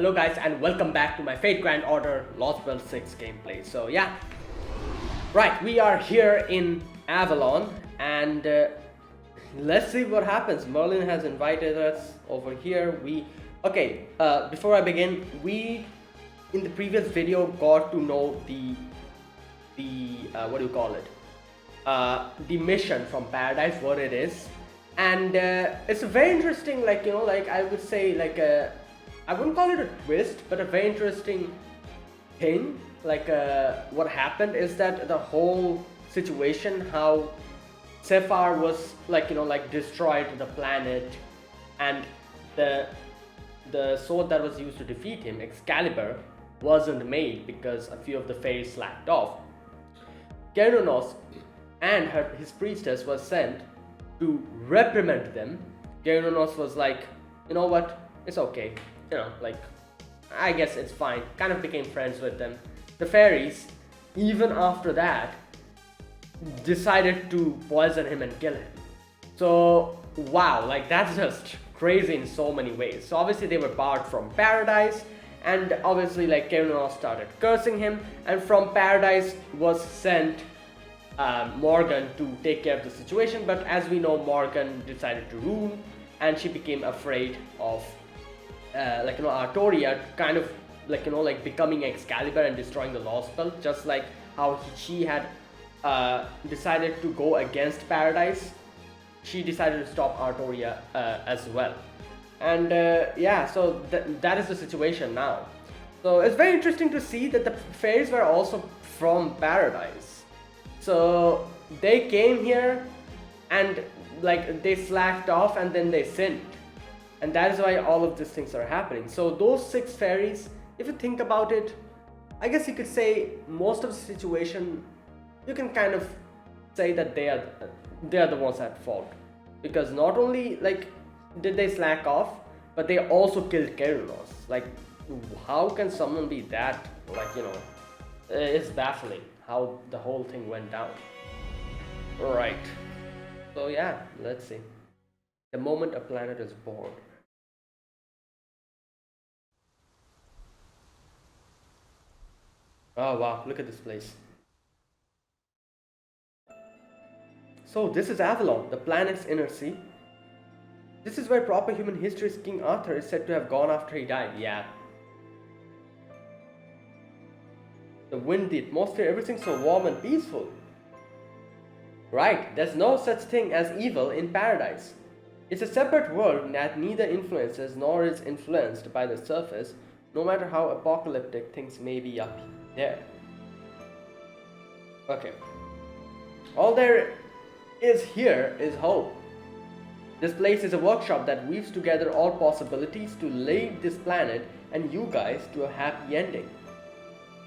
Hello guys and welcome back to my Fate Grand Order Lostbelt 6 gameplay. So yeah, right, we are here in Avalon and let's see what happens. Merlin has invited us over here. Before I begin, we in the previous video got to know the what do you call it? The mission from Paradise, what it is, and it's a very interesting, I would say, I wouldn't call it a twist, but a very interesting thing. What happened is that the whole situation, how Sephar was destroyed the planet, and the sword that was used to defeat him, Excalibur, wasn't made because a few of the fairies slacked off. Gerunos and his priestess was sent to reprimand them. Gerunos was like, you know what, it's okay. I guess it's fine. Kind of became friends with them. The fairies, even after that, decided to poison him and kill him. So, wow, that's just crazy in so many ways. So obviously they were barred from Paradise, and obviously Gerunos started cursing him, and from Paradise was sent Morgan to take care of the situation. But as we know, Morgan decided to rule, and she became afraid of Artoria, kind of becoming Excalibur and destroying the Lostbelt, just like how she had decided to go against Paradise. She decided to stop Artoria as well, and so that is the situation now. So it's very interesting to see that the fairies were also from Paradise. So they came here and they slacked off and then they sinned. And that is why all of these things are happening. So those 6 fairies, if you think about it, I guess you could say most of the situation, you can kind of say that they are the ones at fault. Because not only did they slack off, but they also killed Gerunos. How can someone be that, it's baffling how the whole thing went down. Right. So yeah, let's see. The moment a planet is born. Oh wow, look at this place. So this is Avalon, the planet's inner sea. This is where proper human history's King Arthur is said to have gone after he died. Yeah. The wind, the atmosphere, everything's so warm and peaceful. Right, there's no such thing as evil in Paradise. It's a separate world that neither influences nor is influenced by the surface, no matter how apocalyptic things may be up there. Okay. All there is here is hope. This place is a workshop that weaves together all possibilities to lead this planet and you guys to a happy ending.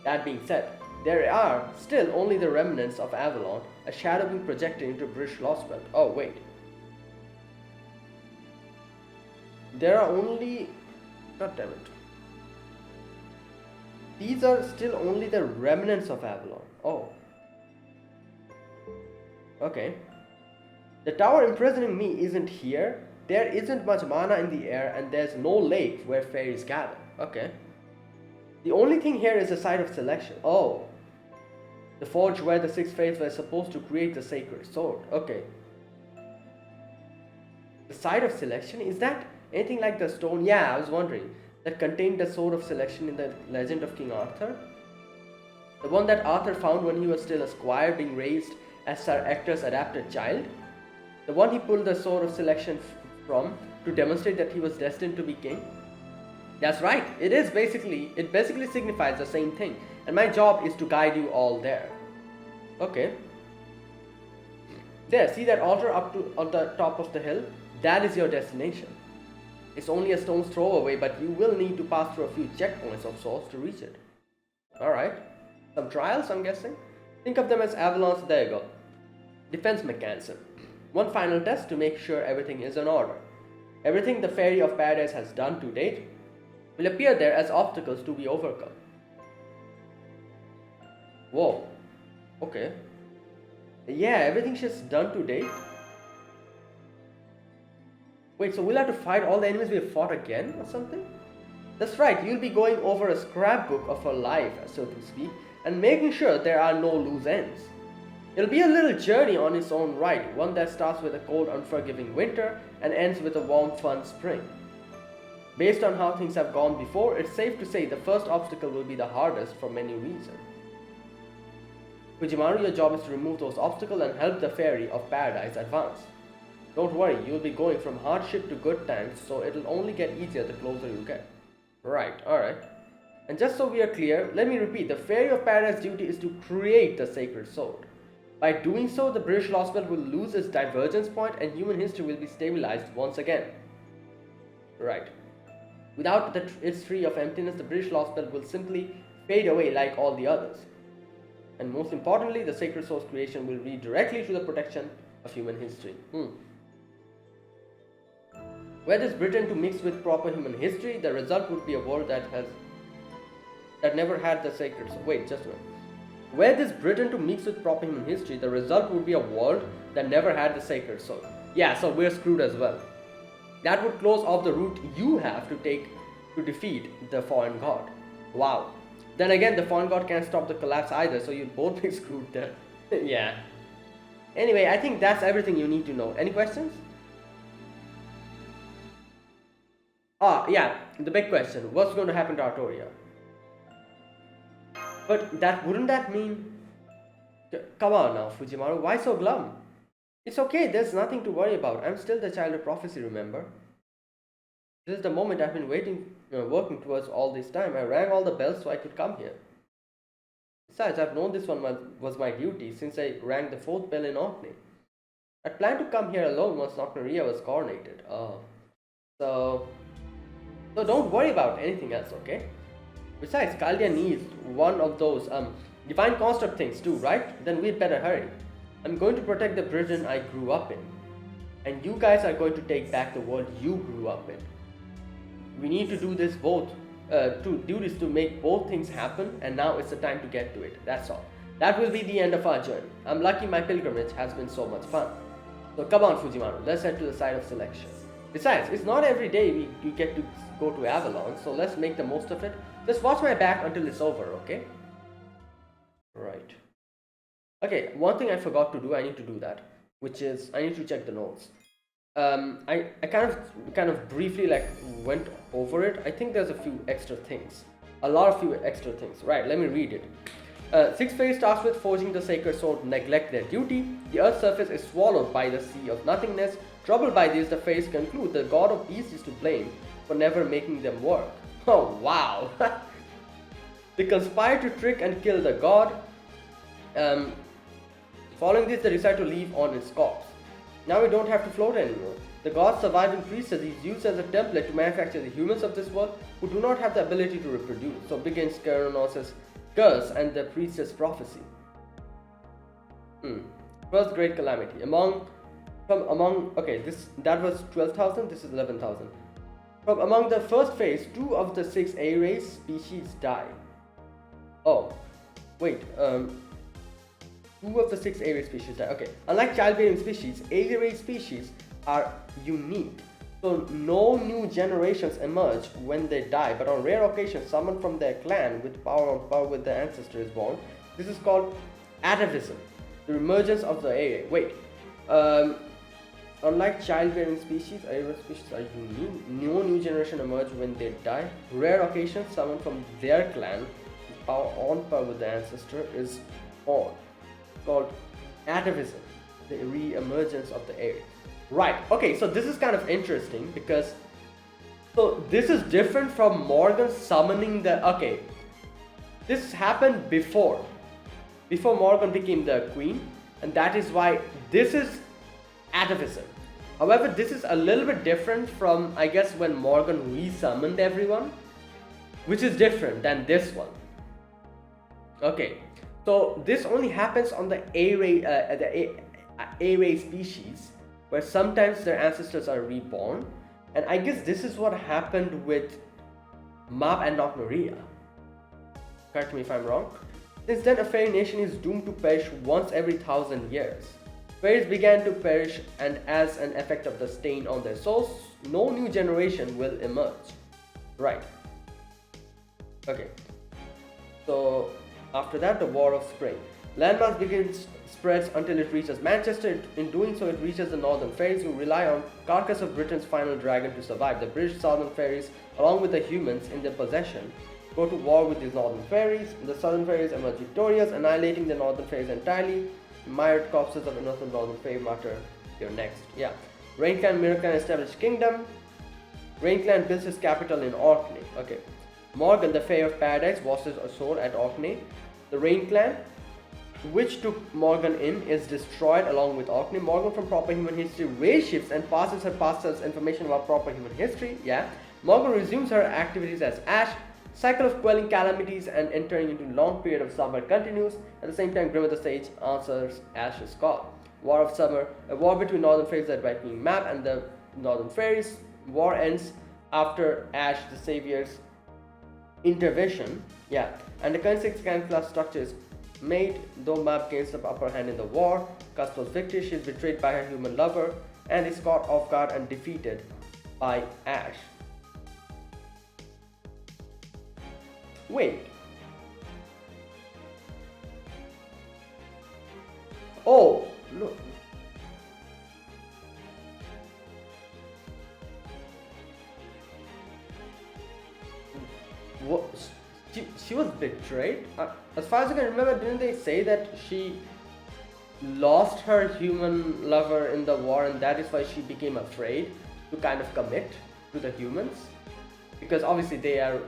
That being said, there are still only the remnants of Avalon, a shadow being projected into British Lostbelt. Oh wait. There are only... God damn it. These are still only the remnants of Avalon. Oh. Okay. The tower imprisoning me isn't here. There isn't much mana in the air, and there's no lake where fairies gather. Okay. The only thing here is the site of selection. Oh. The forge where the 6 fairies were supposed to create the sacred sword. Okay. The site of selection, is that anything like the stone? Yeah, I was wondering. That contained the sword of selection in the legend of King Arthur? The one that Arthur found when he was still a squire being raised as Sir Ector's adopted child? The one he pulled the sword of selection from to demonstrate that he was destined to be king? That's right, it basically signifies the same thing, and my job is to guide you all there. Okay. There, see that altar on the top of the hill? That is your destination. It's only a stone's throw away, but you will need to pass through a few checkpoints of sorts to reach it. Alright. Some trials, I'm guessing? Think of them as Avalon's, there you go, defense mechanism. One final test to make sure everything is in order. Everything the Fairy of Paradise has done to date will appear there as obstacles to be overcome. Whoa. Okay. Yeah, everything she's done to date. Wait, so we'll have to fight all the enemies we have fought again or something? That's right, you'll be going over a scrapbook of her life, so to speak, and making sure there are no loose ends. It'll be a little journey on its own right, one that starts with a cold, unforgiving winter and ends with a warm, fun spring. Based on how things have gone before, it's safe to say the first obstacle will be the hardest for many reasons. Fujimaru, your job is to remove those obstacles and help the Fairy of Paradise advance. Don't worry, you'll be going from hardship to good times, so it'll only get easier the closer you get. Right, alright. And just so we are clear, let me repeat, the Fairy of Paradise duty is to create the sacred sword. By doing so, the British Lostbelt will lose its divergence point and human history will be stabilized once again. Right. Without its tree of emptiness, the British Lostbelt will simply fade away like all the others. And most importantly, the sacred source creation will lead directly to the protection of human history. Were this Britain to mix with proper human history, the result would be a world that never had the sacred source. Wait, just a minute. Were this Britain to mix with proper human history, the result would be a world that never had the sacred soul. Yeah, so we're screwed as well. That would close off the route you have to take to defeat the foreign god. Wow. Then again, the foreign god can't stop the collapse either, so you'd both be screwed there. Yeah. Anyway, I think that's everything you need to know. Any questions? Yeah, the big question. What's going to happen to Artoria? But wouldn't that mean... Come on now, Fujimaru, why so glum? It's okay, there's nothing to worry about. I'm still the child of prophecy, remember? This is the moment I've been working towards all this time. I rang all the bells so I could come here. Besides, I've known this one was my duty since I rang the 4th bell in Orkney. I planned to come here alone once Nocturia was coronated. So don't worry about anything else, okay? Besides, Caldia needs one of those divine construct things too, right? Then we'd better hurry. I'm going to protect the Britain I grew up in. And you guys are going to take back the world you grew up in. We need to do this to make both things happen, and now it's the time to get to it. That's all. That will be the end of our journey. I'm lucky my pilgrimage has been so much fun. So come on, Fujimaru, let's head to the site of selection. Besides, it's not every day you get to go to Avalon, so let's make the most of it. Just watch my back until it's over, okay? Right. Okay, one thing I forgot to do, I need to do that, which is I need to check the notes. I kind of briefly went over it. I think there's a few extra things. Few extra things. Right, let me read it. 6 phase starts with forging the sacred sword, neglect their duty. The earth's surface is swallowed by the sea of nothingness. Troubled by this, the phase conclude the god of beasts is to blame for never making them work. Oh wow! They conspire to trick and kill the god. Following this, they decide to leave on its corpse. Now we don't have to float anymore. The god's surviving priestess is used as a template to manufacture the humans of this world who do not have the ability to reproduce. So begins Keronos' curse and the priestess prophecy. First great calamity. That was 12,000, this is 11,000. From among the first phase, 2 of the 6 A-race species die. Oh, wait, 2 of the 6 A-race species die. Okay, unlike childbearing species, A-race species are unique. So no new generations emerge when they die, but on rare occasions, someone from their clan with power on par with their ancestor is born. This is called atavism, the emergence of the A-race. Wait, unlike childbearing species, A-race species are unique. No new generation emerge when they die. Rare occasions, someone from their clan with power on par with their ancestor is born. Called atavism, the re-emergence of the A-race. Right, okay, so this is kind of interesting because this is different from Morgan summoning the this happened before Morgan became the queen, and that is why this is atavism. However, this is a little bit different from, I guess, when Morgan re-summoned everyone, which is different than this one. Okay, so this only happens on the A-race species, where sometimes their ancestors are reborn, and I guess this is what happened with Mab and Nocturia. Correct me if I'm wrong. Since then, a fairy nation is doomed to perish once every 1,000 years. Fairies began to perish, and as an effect of the stain on their souls, no new generation will emerge. Right. Okay, so after that, the War of Spring. Landmass begins spreads until it reaches Manchester. In doing so, it reaches the Northern Fairies, who rely on carcass of Britain's final dragon to survive. The British Southern Fairies, along with the humans in their possession, go to war with these Northern Fairies. The Southern Fairies emerge victorious, annihilating the Northern Fairies entirely. Mired corpses of innocent Northern Fairy matter here next. Yeah. Rain Clan, Mirror Clan established kingdom. Rain Clan builds his capital in Orkney. Okay. Morgan, the Fae of Paradise, washes ashore at Orkney. The Rain Clan, which took Morgan in, is destroyed along with Orkney. Morgan from Proper Human History reshifts and passes her past self information about Proper Human History. Yeah. Morgan resumes her activities as Ash. Cycle of quelling calamities and entering into long period of summer continues. At the same time, Grimmer the Sage answers Ash's call. War of Summer, a war between Northern Fairies led by Queen Mab and the Northern Fairies. War ends after Ash the Savior's intervention. Yeah, and the current 6 clan class structure is made, though Mab gains the upper hand in the war. Custo's victory, she is betrayed by her human lover and is caught off guard and defeated by Ash. Wait. Oh, look. What? She was betrayed? As far as I can remember, didn't they say that she lost her human lover in the war and that is why she became afraid to kind of commit to the humans? Because obviously they are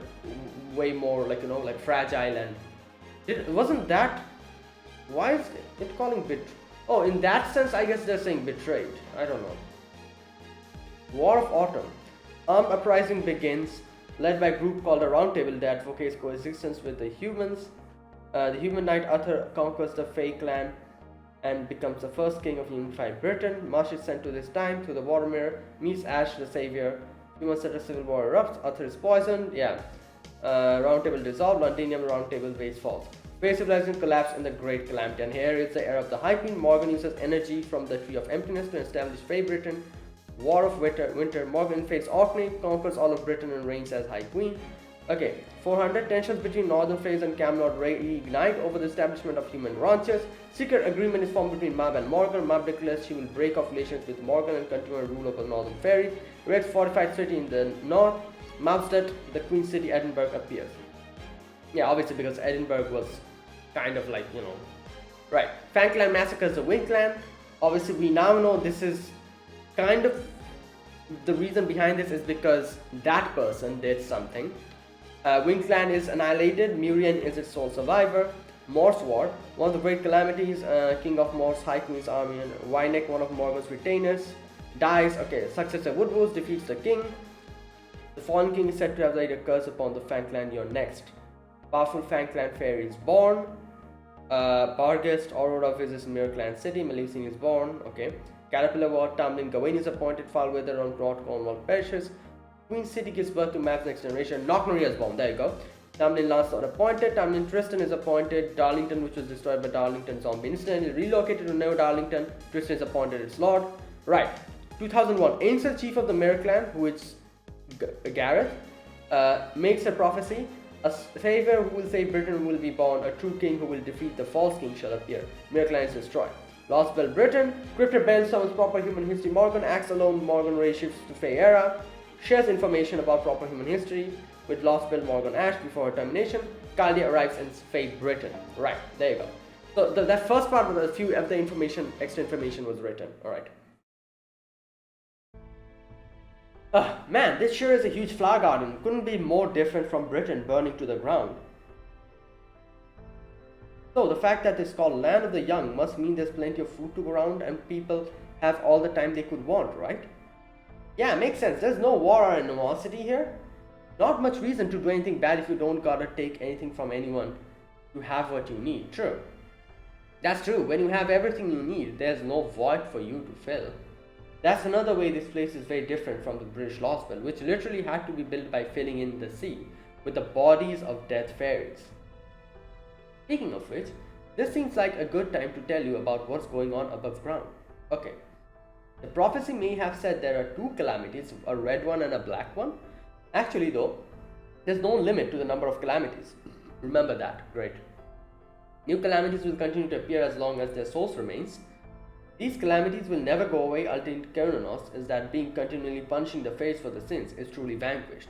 way more like, you know, like fragile, and wasn't that, why is it calling oh, in that sense I guess they're saying betrayed. I don't know. War of Autumn. Armed uprising begins, led by a group called a Round Table that advocates coexistence with the humans. The human knight Arthur conquers the Fae clan and becomes the first king of unified Britain. Marsh is sent to this time to the Water Mirror, meets Ash the Savior. Humans set a civil war erupts, Arthur is poisoned, yeah. Round Table dissolved, Londinium Round Table base falls. Fae civilization collapsed in the Great Calamity, and here is the era of the High Queen. Morgan uses energy from the Tree of Emptiness to establish Fae Britain. War of Winter, Morgan invades Orkney, conquers all of Britain and reigns as High Queen. Okay, 400, tensions between Northern Fairies and Camelot reignite over the establishment of human ranches. Secret agreement is formed between Mab and Morgan. Mab declares she will break off relations with Morgan and continue her rule over Northern Fairies. Red's fortified city in the north. Mab's death, the Queen City, Edinburgh appears. Yeah, obviously because Edinburgh was kind of like, you know. Right, Fan Clan massacres the Wing Clan. Obviously we now know this is kind of, the reason behind this is because that person did something. Wing Clan is annihilated, Murian is its sole survivor. Morse War, one of the great calamities, King of Morse, High Queen's army, and Wyneck, one of Morgan's retainers, dies. Okay, successor Woodwose defeats the king. The fallen king is said to have laid a curse upon the Fang Clan. You're next. Powerful Fang Clan fairy is born. Barghest, Aurora visits Mirror Clan city, Melusine is born. Okay. Caterpillar War, Tamlin Gawain is appointed, foul weather on Broad Cornwall perishes. Queen City gives birth to Mab's next generation. Knockmaria is born. There you go. Tamlin Lancelot appointed. Tamlin Tristan is appointed. Darlington, which was destroyed by Darlington zombie incident, is relocated to Neo Darlington. Tristan is appointed its lord. Right. 2001. Ancient chief of the Mirror Clan, who is Gareth, makes a prophecy. A savior who will save Britain will be born. A true king who will defeat the false king shall appear. Mirror Clan is destroyed. Lostbelt Britain. Cryptid Bell summons Proper Human History Morgan. Acts alone. Morgan Ray shifts to Fae era. Shares information about Proper Human History with Lostbelt Morgan Ash before her termination. Kalia arrives in Fae Britain. Right, there you go. So that first part was a few of the information, extra information was written. Alright. Man, this sure is a huge flower garden. Couldn't be more different from Britain burning to the ground. So the fact that it's called Land of the Young must mean there's plenty of food to go around and people have all the time they could want, right? Yeah, makes sense. There's no war or animosity here. Not much reason to do anything bad if you don't gotta take anything from anyone to have what you need. True. That's true. When you have everything you need, there's no void for you to fill. That's another way this place is very different from the British Lostbelt, which literally had to be built by filling in the sea with the bodies of dead fairies. Speaking of which, this seems like a good time to tell you about what's going on above ground. Okay. The prophecy may have said there are two calamities, a red one and a black one. Actually though, There's no limit to the number of calamities. Remember that. Great. New calamities will continue to appear as long as their source remains. These calamities will never go away until Kernunos is that being continually punishing the Fates for the sins is truly vanquished.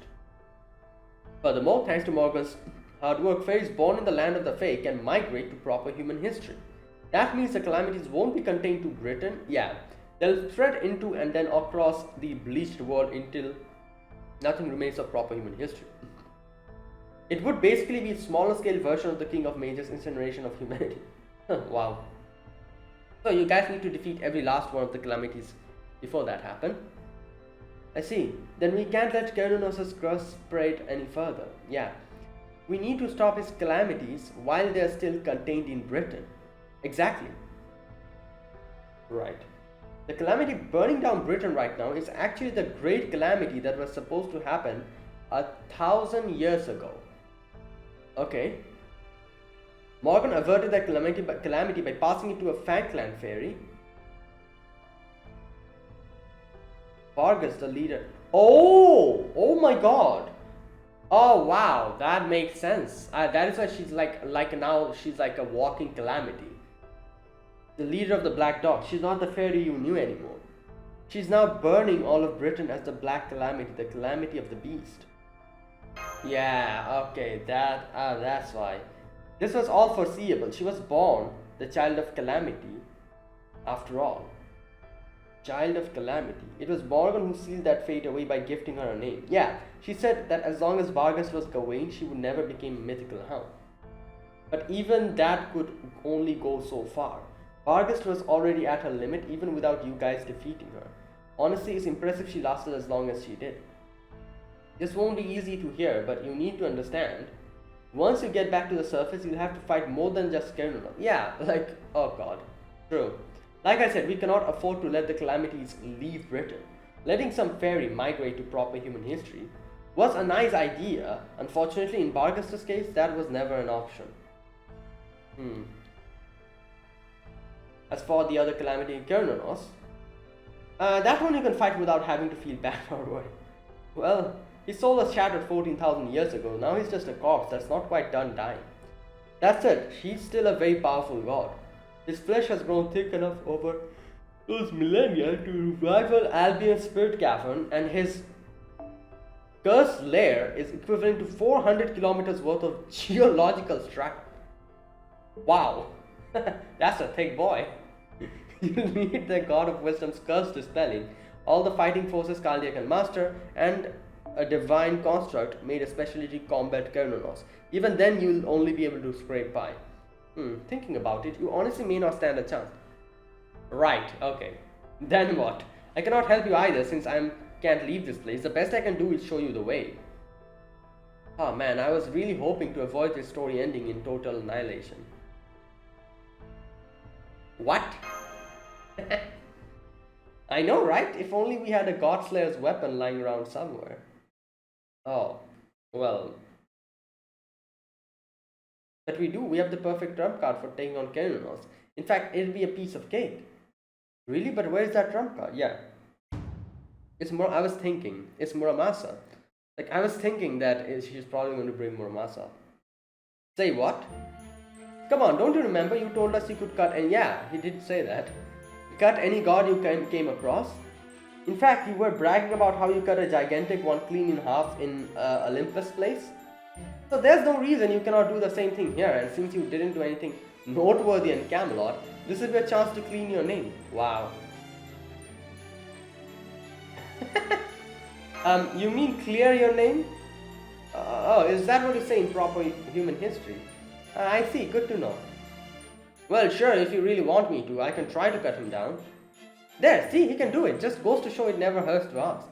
Furthermore, thanks to Morgan's hard work, Fates born in the land of the Fae can migrate to proper human history. That means the calamities won't be contained to Britain. Yeah, they'll spread into and then across the bleached world until nothing remains of proper human history. It would basically be a smaller scale version of the King of Mages' incineration of humanity. Wow. So you guys need to defeat every last one of the calamities before that happen. I see. Then we can't let Kernunos' curse spread any further. Yeah. We need to stop his calamities while they are still contained in Britain. Exactly. Right. The calamity burning down Britain right now is actually the great calamity that was supposed to happen 1,000 years ago. Okay. Morgan averted that calamity by passing it to a FangClan fairy. Vargas, the leader. Oh my god. Oh wow, that makes sense. That is why she's like now she's like a walking calamity. The leader of the Black Dog. She's not the fairy you knew anymore. She's now burning all of Britain as the Black Calamity, the calamity of the beast. Yeah, okay, that's why. This was all foreseeable. She was born the child of calamity, after all. Child of calamity. It was Morgan who sealed that fate away by gifting her a name. Yeah, she said that as long as Vargas was Gawain, she would never become a mythical hound. But even that could only go so far. Vargas was already at her limit even without you guys defeating her. Honestly, it's impressive she lasted as long as she did. This won't be easy to hear, but you need to understand. Once you get back to the surface, you'll have to fight more than just Kernunos. Yeah, like, oh god. True. Like I said, we cannot afford to let the calamities leave Britain. Letting some fairy migrate to proper human history was a nice idea. Unfortunately, in Vargas' case, that was never an option. As for the other calamity in Kernunos, that one you can fight without having to feel bad for Roy. Well, his soul was shattered 14,000 years ago. Now he's just a corpse that's not quite done dying. That's it. He's still a very powerful god. His flesh has grown thick enough over those millennia to rival Albion's spirit cavern, and his cursed lair is equivalent to 400 kilometers worth of geological structure. Wow, that's a thick boy. You'll need the God of Wisdom's curse dispelling, all the fighting forces Khaldia can master, and a divine construct made especially to combat Kernunos. Even then, you'll only be able to scrape by. Thinking about it, you honestly may not stand a chance. Right, okay. Then what? I cannot help you either since I can't leave this place. The best I can do is show you the way. Oh man, I was really hoping to avoid this story ending in total annihilation. What? I know, right? If only we had a Godslayer's weapon lying around somewhere. Oh, well. But we do. We have the perfect trump card for taking on Kernunos. In fact, it'll be a piece of cake. Really? But where is that trump card? Yeah. It's more. I was thinking. It's Muramasa. Like, I was thinking that she's probably going to bring Muramasa. Say what? Come on, don't you remember? You told us you could cut, and yeah, he did say that. Cut any god you came across. In fact, you were bragging about how you cut a gigantic one clean in half in Olympus place. So there's no reason you cannot do the same thing here, and since you didn't do anything noteworthy in Camelot, this is your chance to clean your name. Wow. You mean clear your name? Oh, is that what you say in proper human history? I see, good to know. Well, sure, if you really want me to, I can try to cut him down. There, see, he can do it. Just goes to show it never hurts to ask.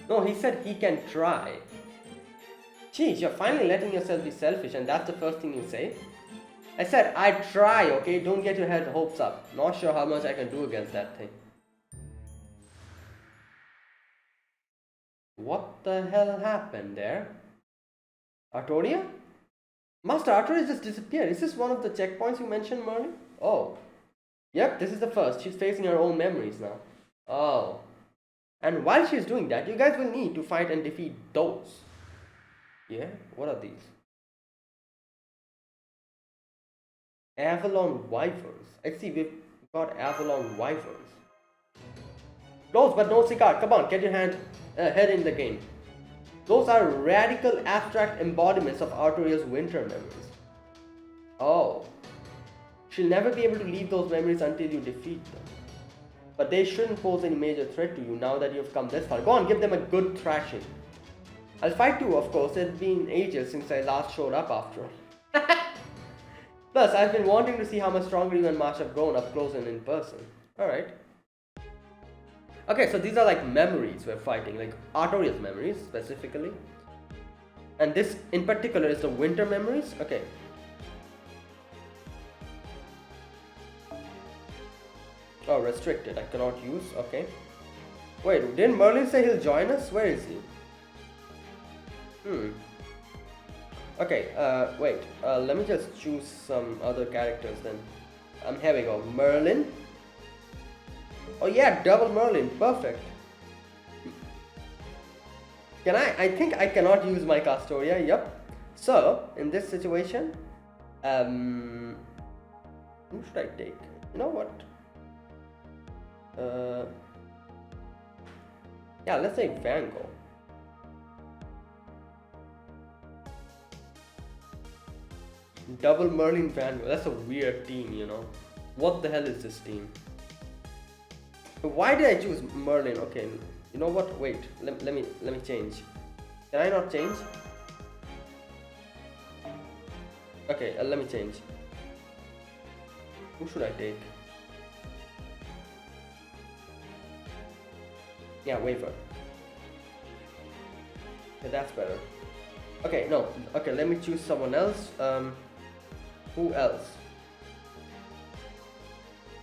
No, he said he can try. Geez, you're finally letting yourself be selfish, and that's the first thing you say? I said, I'd try, okay? Don't get your head hopes up. Not sure how much I can do against that thing. What the hell happened there? Artoria? Master, Artoria just disappeared. Is this one of the checkpoints you mentioned, Merlin? Oh. Yep, this is the first. She's facing her own memories now. Oh. And while she's doing that, you guys will need to fight and defeat those. Yeah, what are these? Avalon Wyverns. I see we've got Avalon Wyverns. Close but no cigar. Come on, get your head in the game. Those are radical abstract embodiments of Artoria's winter memories. Oh. She'll never be able to leave those memories until you defeat them. But they shouldn't pose any major threat to you now that you've come this far. Go on, give them a good thrashing. I'll fight too, of course. It's been ages since I last showed up after all. Plus, I've been wanting to see how much stronger you and Marsh have grown up close and in person. Alright. Okay, so these are like memories we're fighting, like Artoria's memories specifically. And this in particular is the winter memories. Okay. Oh, restricted. I cannot use. Okay. Wait, didn't Merlin say he'll join us? Where is he? Okay, wait. Let me just choose some other characters then. Here we go. Merlin. Oh yeah, double Merlin. Perfect. Can I think I cannot use my Castoria. Yep. So, in this situation, who should I take? You know what? Yeah, let's say Van Gogh. Double Merlin Van Gogh. That's a weird team, you know. What the hell is this team? Why did I choose Merlin? Okay, you know what? Wait, let me change. Can I not change? Okay, let me change. Who should I take? Yeah, Waver. Okay, that's better. Okay, no. Okay, let me choose someone else. Who else?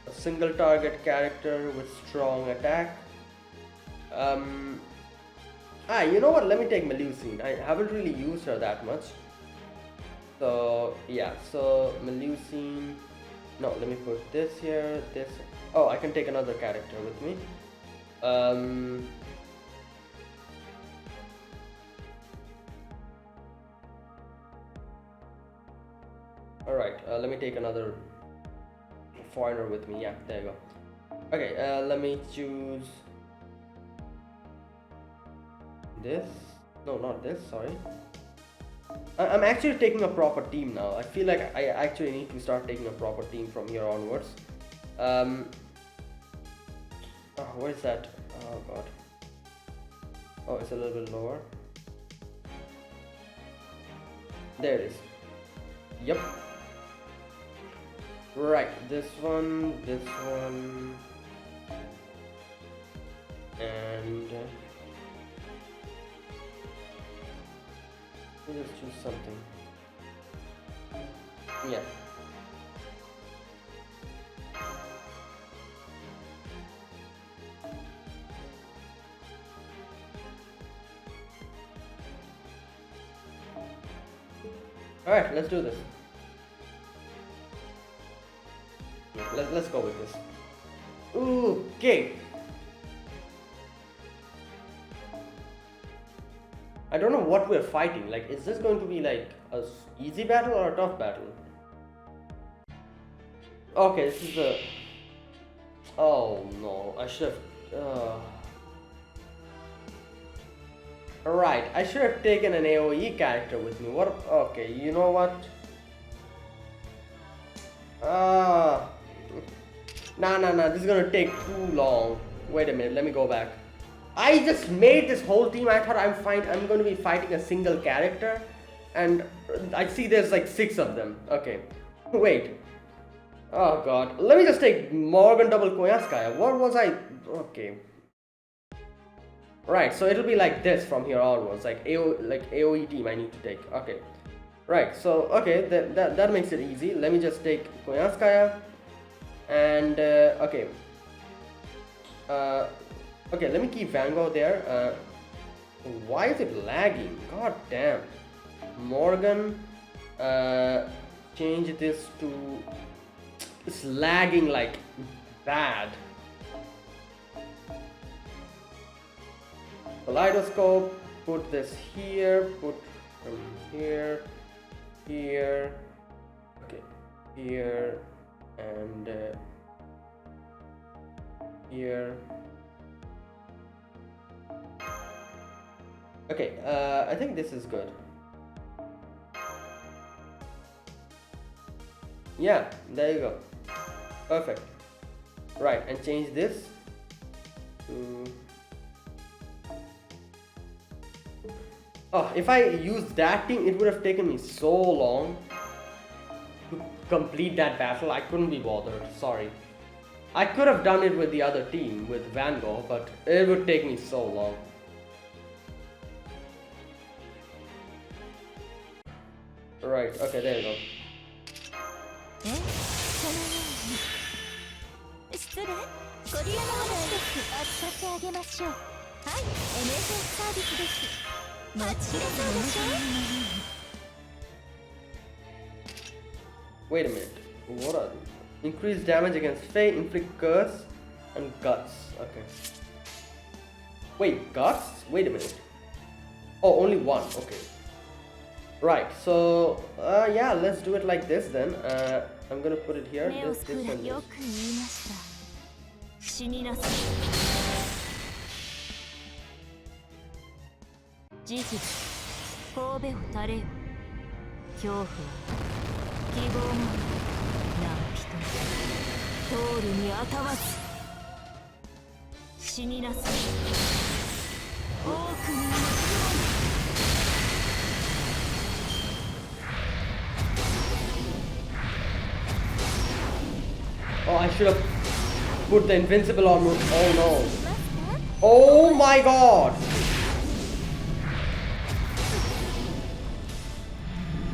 A single target character with strong attack. You know what? Let me take Melusine. I haven't really used her that much. So yeah, so Melusine. No, let me put this here. This. Oh, I can take another character with me. Alright, let me take another foreigner with me. Yeah, there you go. Okay, let me choose this. No, not this, sorry. I'm actually taking a proper team now. I feel like I actually need to start taking a proper team from here onwards. Where is that? Oh god. Oh, it's a little bit lower. There it is. Yep. Right, this one, and let me just choose something. Yeah. Alright, let's do this. Let's go with this. Okay. I don't know what we're fighting. Like, is this going to be like a easy battle or a tough battle? Okay, this is a... Oh no, I should have... Right, I should have taken an AoE character with me. What? Okay, you know what? Nah, this is gonna take too long. Wait a minute, let me go back. I just made this whole team. I thought I'm gonna be fighting a single character, and I see there's like 6 of them. Okay, wait. Oh god, let me just take Morgan double Koyanskaya. What was I? Okay. Right, so it'll be like this from here onwards, like AoE team I need to take. Okay. Right, so okay, that makes it easy. Let me just take Koyanskaya. And okay, let me keep Van Gogh there. Why is it lagging? God damn. Morgan, change this to... It's lagging like bad. Kaleidoscope, put this here, put from here, here, okay, here, and here. Okay, I think this is good. Yeah, there you go. Perfect. Right, and change this to... Oh, if I used that thing, it would have taken me so long to complete that battle. I couldn't be bothered, sorry. I could have done it with the other team, with Van Gogh, but it would take me so long. Right, okay, there you go. Wait a minute, what are these? Increase damage against Fae, inflict curse, and guts. Okay. Wait, guts? Wait a minute. Oh, only one, okay. Right, so yeah, let's do it like this then. I'm gonna put it here. This and this. 死になさい。多くの Oh, I should have put the invincible on. Oh no. Oh my god.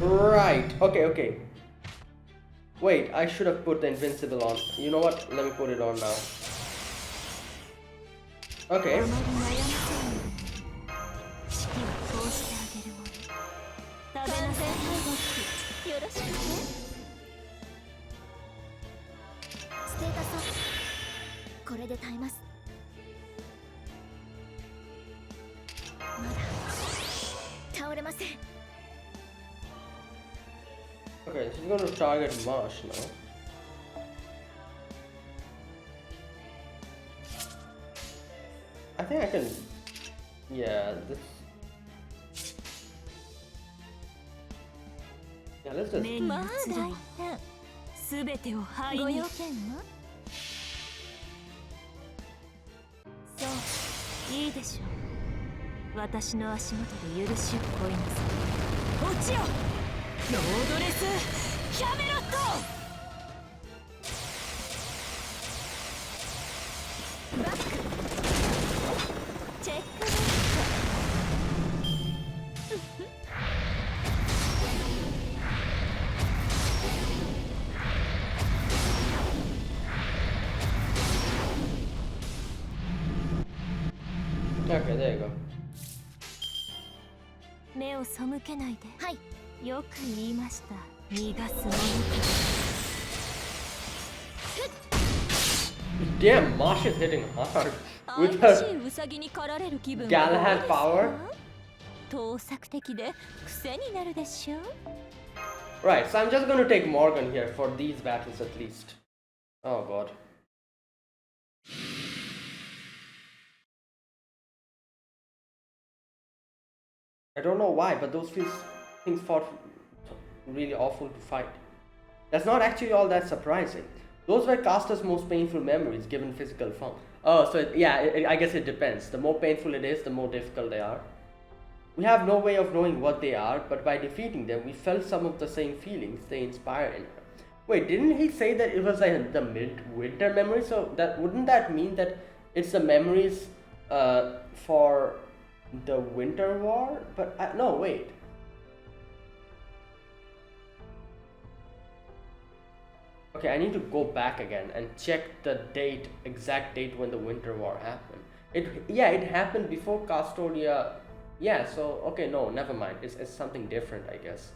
Right. Okay, okay. Wait, I should have put the invincible on. You know what? Let me put it on now. Okay. Okay, she's going to target Marsh now. I think I can... Yeah, this... Yeah, let's just... すべてを灰に。ご用件は？そう、いいでしょう。私の足元で許しを請いなさい。落ちよ、ロードレス・キャメロット。バック。チェックメイト。Okay, there you go. 目を背けないで。はい。よく言いました。逃がすものか。Damn, Marsh is hitting hard with her Galahad power. 盗作的で癖になるでしょ。Right, so I'm just going to take Morgan here for these battles at least. Oh god. I don't know why, but those things fought really awful to fight. That's not actually all that surprising. Those were Caster's most painful memories given physical form. Oh, so I guess it depends. The more painful it is, the more difficult they are. We have no way of knowing what they are, but by defeating them, we felt some of the same feelings they inspire in her. Wait, didn't he say that it was like the midwinter memory? So that wouldn't that mean that it's the memories for the Winter War? But no, wait. Okay, I need to go back again and check the exact date when the Winter War happened. It happened before Castoria. Yeah, so okay, no, never mind. It's something different, I guess.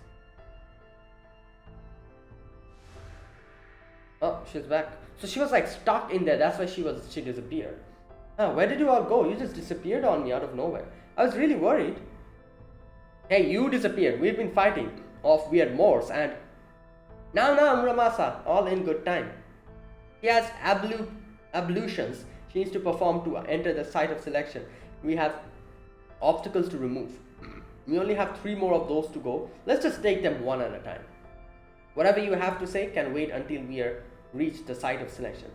Oh, she's back. So she was like stuck in there. That's why she disappeared. Oh, where did you all go? You just disappeared on me out of nowhere. I was really worried. Hey, you disappeared. We've been fighting off weird Moors and now Muramasa, all in good time. She has ablutions she needs to perform to enter the site of selection. We have obstacles to remove. We only have 3 more of those to go. Let's just take them one at a time. Whatever you have to say can wait until we reach the site of selection.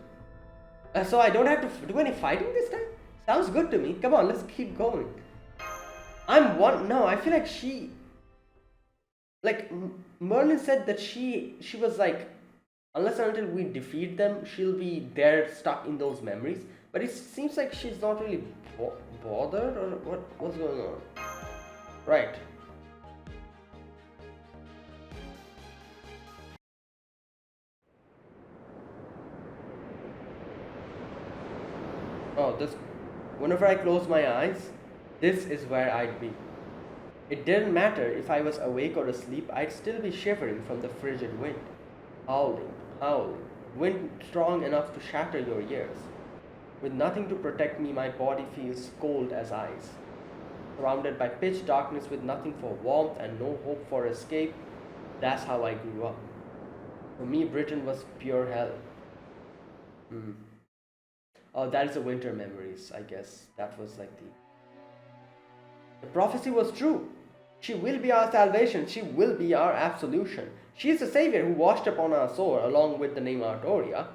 So I don't have to do any fighting this time? Sounds good to me. Come on, let's keep going. No, I feel like she... Like, Merlin said that she was like, unless and until we defeat them, she'll be there stuck in those memories. But it seems like she's not really bothered, or what's going on? Right. Oh, whenever I close my eyes, this is where I'd be. It didn't matter if I was awake or asleep, I'd still be shivering from the frigid wind. Howling, wind strong enough to shatter your ears. With nothing to protect me, my body feels cold as ice. Surrounded by pitch darkness with nothing for warmth and no hope for escape, that's how I grew up. For me, Britain was pure hell. Oh, that is the winter memories, I guess. That was like the prophecy was true. She will be our salvation. She will be our absolution. She is the savior who washed upon our soul along with the name Artoria.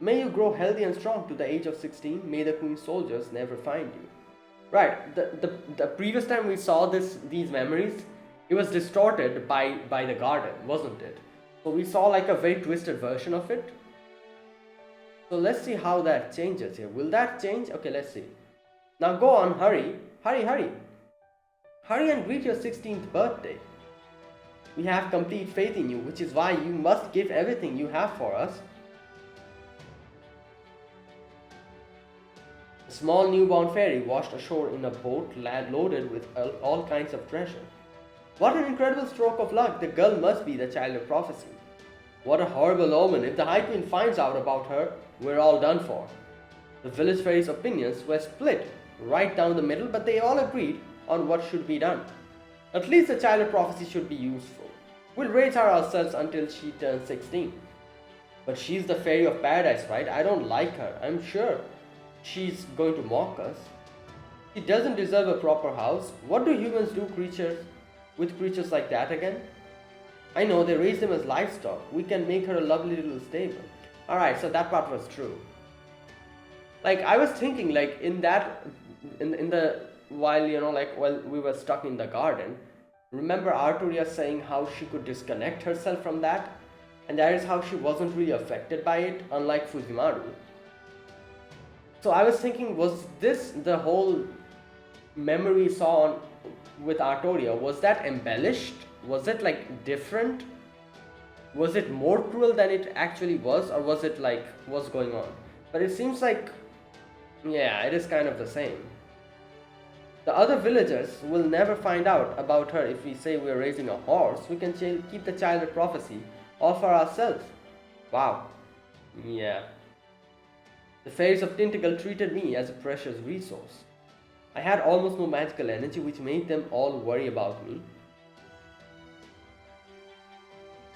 May you grow healthy and strong to the age of 16. May the Queen's soldiers never find you. Right, the previous time we saw these memories, it was distorted by the garden, wasn't it? So we saw like a very twisted version of it. So let's see how that changes here. Will that change? Okay, let's see. Now go on, hurry. Hurry and greet your 16th birthday. We have complete faith in you, which is why you must give everything you have for us. A small newborn fairy washed ashore in a boat loaded with all kinds of treasure. What an incredible stroke of luck! The girl must be the child of prophecy. What a horrible omen! If the High Queen finds out about her, we're all done for. The village fairies' opinions were split right down the middle, but they all agreed on what should be done. At least the child of prophecy should be useful. We'll raise her ourselves until she turns 16. But she's the fairy of paradise, right? I don't like her. I'm sure she's going to mock us. She doesn't deserve a proper house. What do humans do with creatures like that again? I know, they raise them as livestock. We can make her a lovely little stable. Alright, so that part was true. Like, I was thinking, like, while we were stuck in the garden, remember Arturia saying how she could disconnect herself from that? And that is how she wasn't really affected by it, unlike Fujimaru. So I was thinking, was this the whole memory we saw with Artoria, was that embellished? Was it like different? Was it more cruel than it actually was, or was it like, what's going on? But it seems like, yeah, it is kind of the same. The other villagers will never find out about her if we say we're raising a horse. We can keep the child of prophecy all for ourselves. Wow. Yeah. The fairies of Tyntacle treated me as a precious resource. I had almost no magical energy, which made them all worry about me.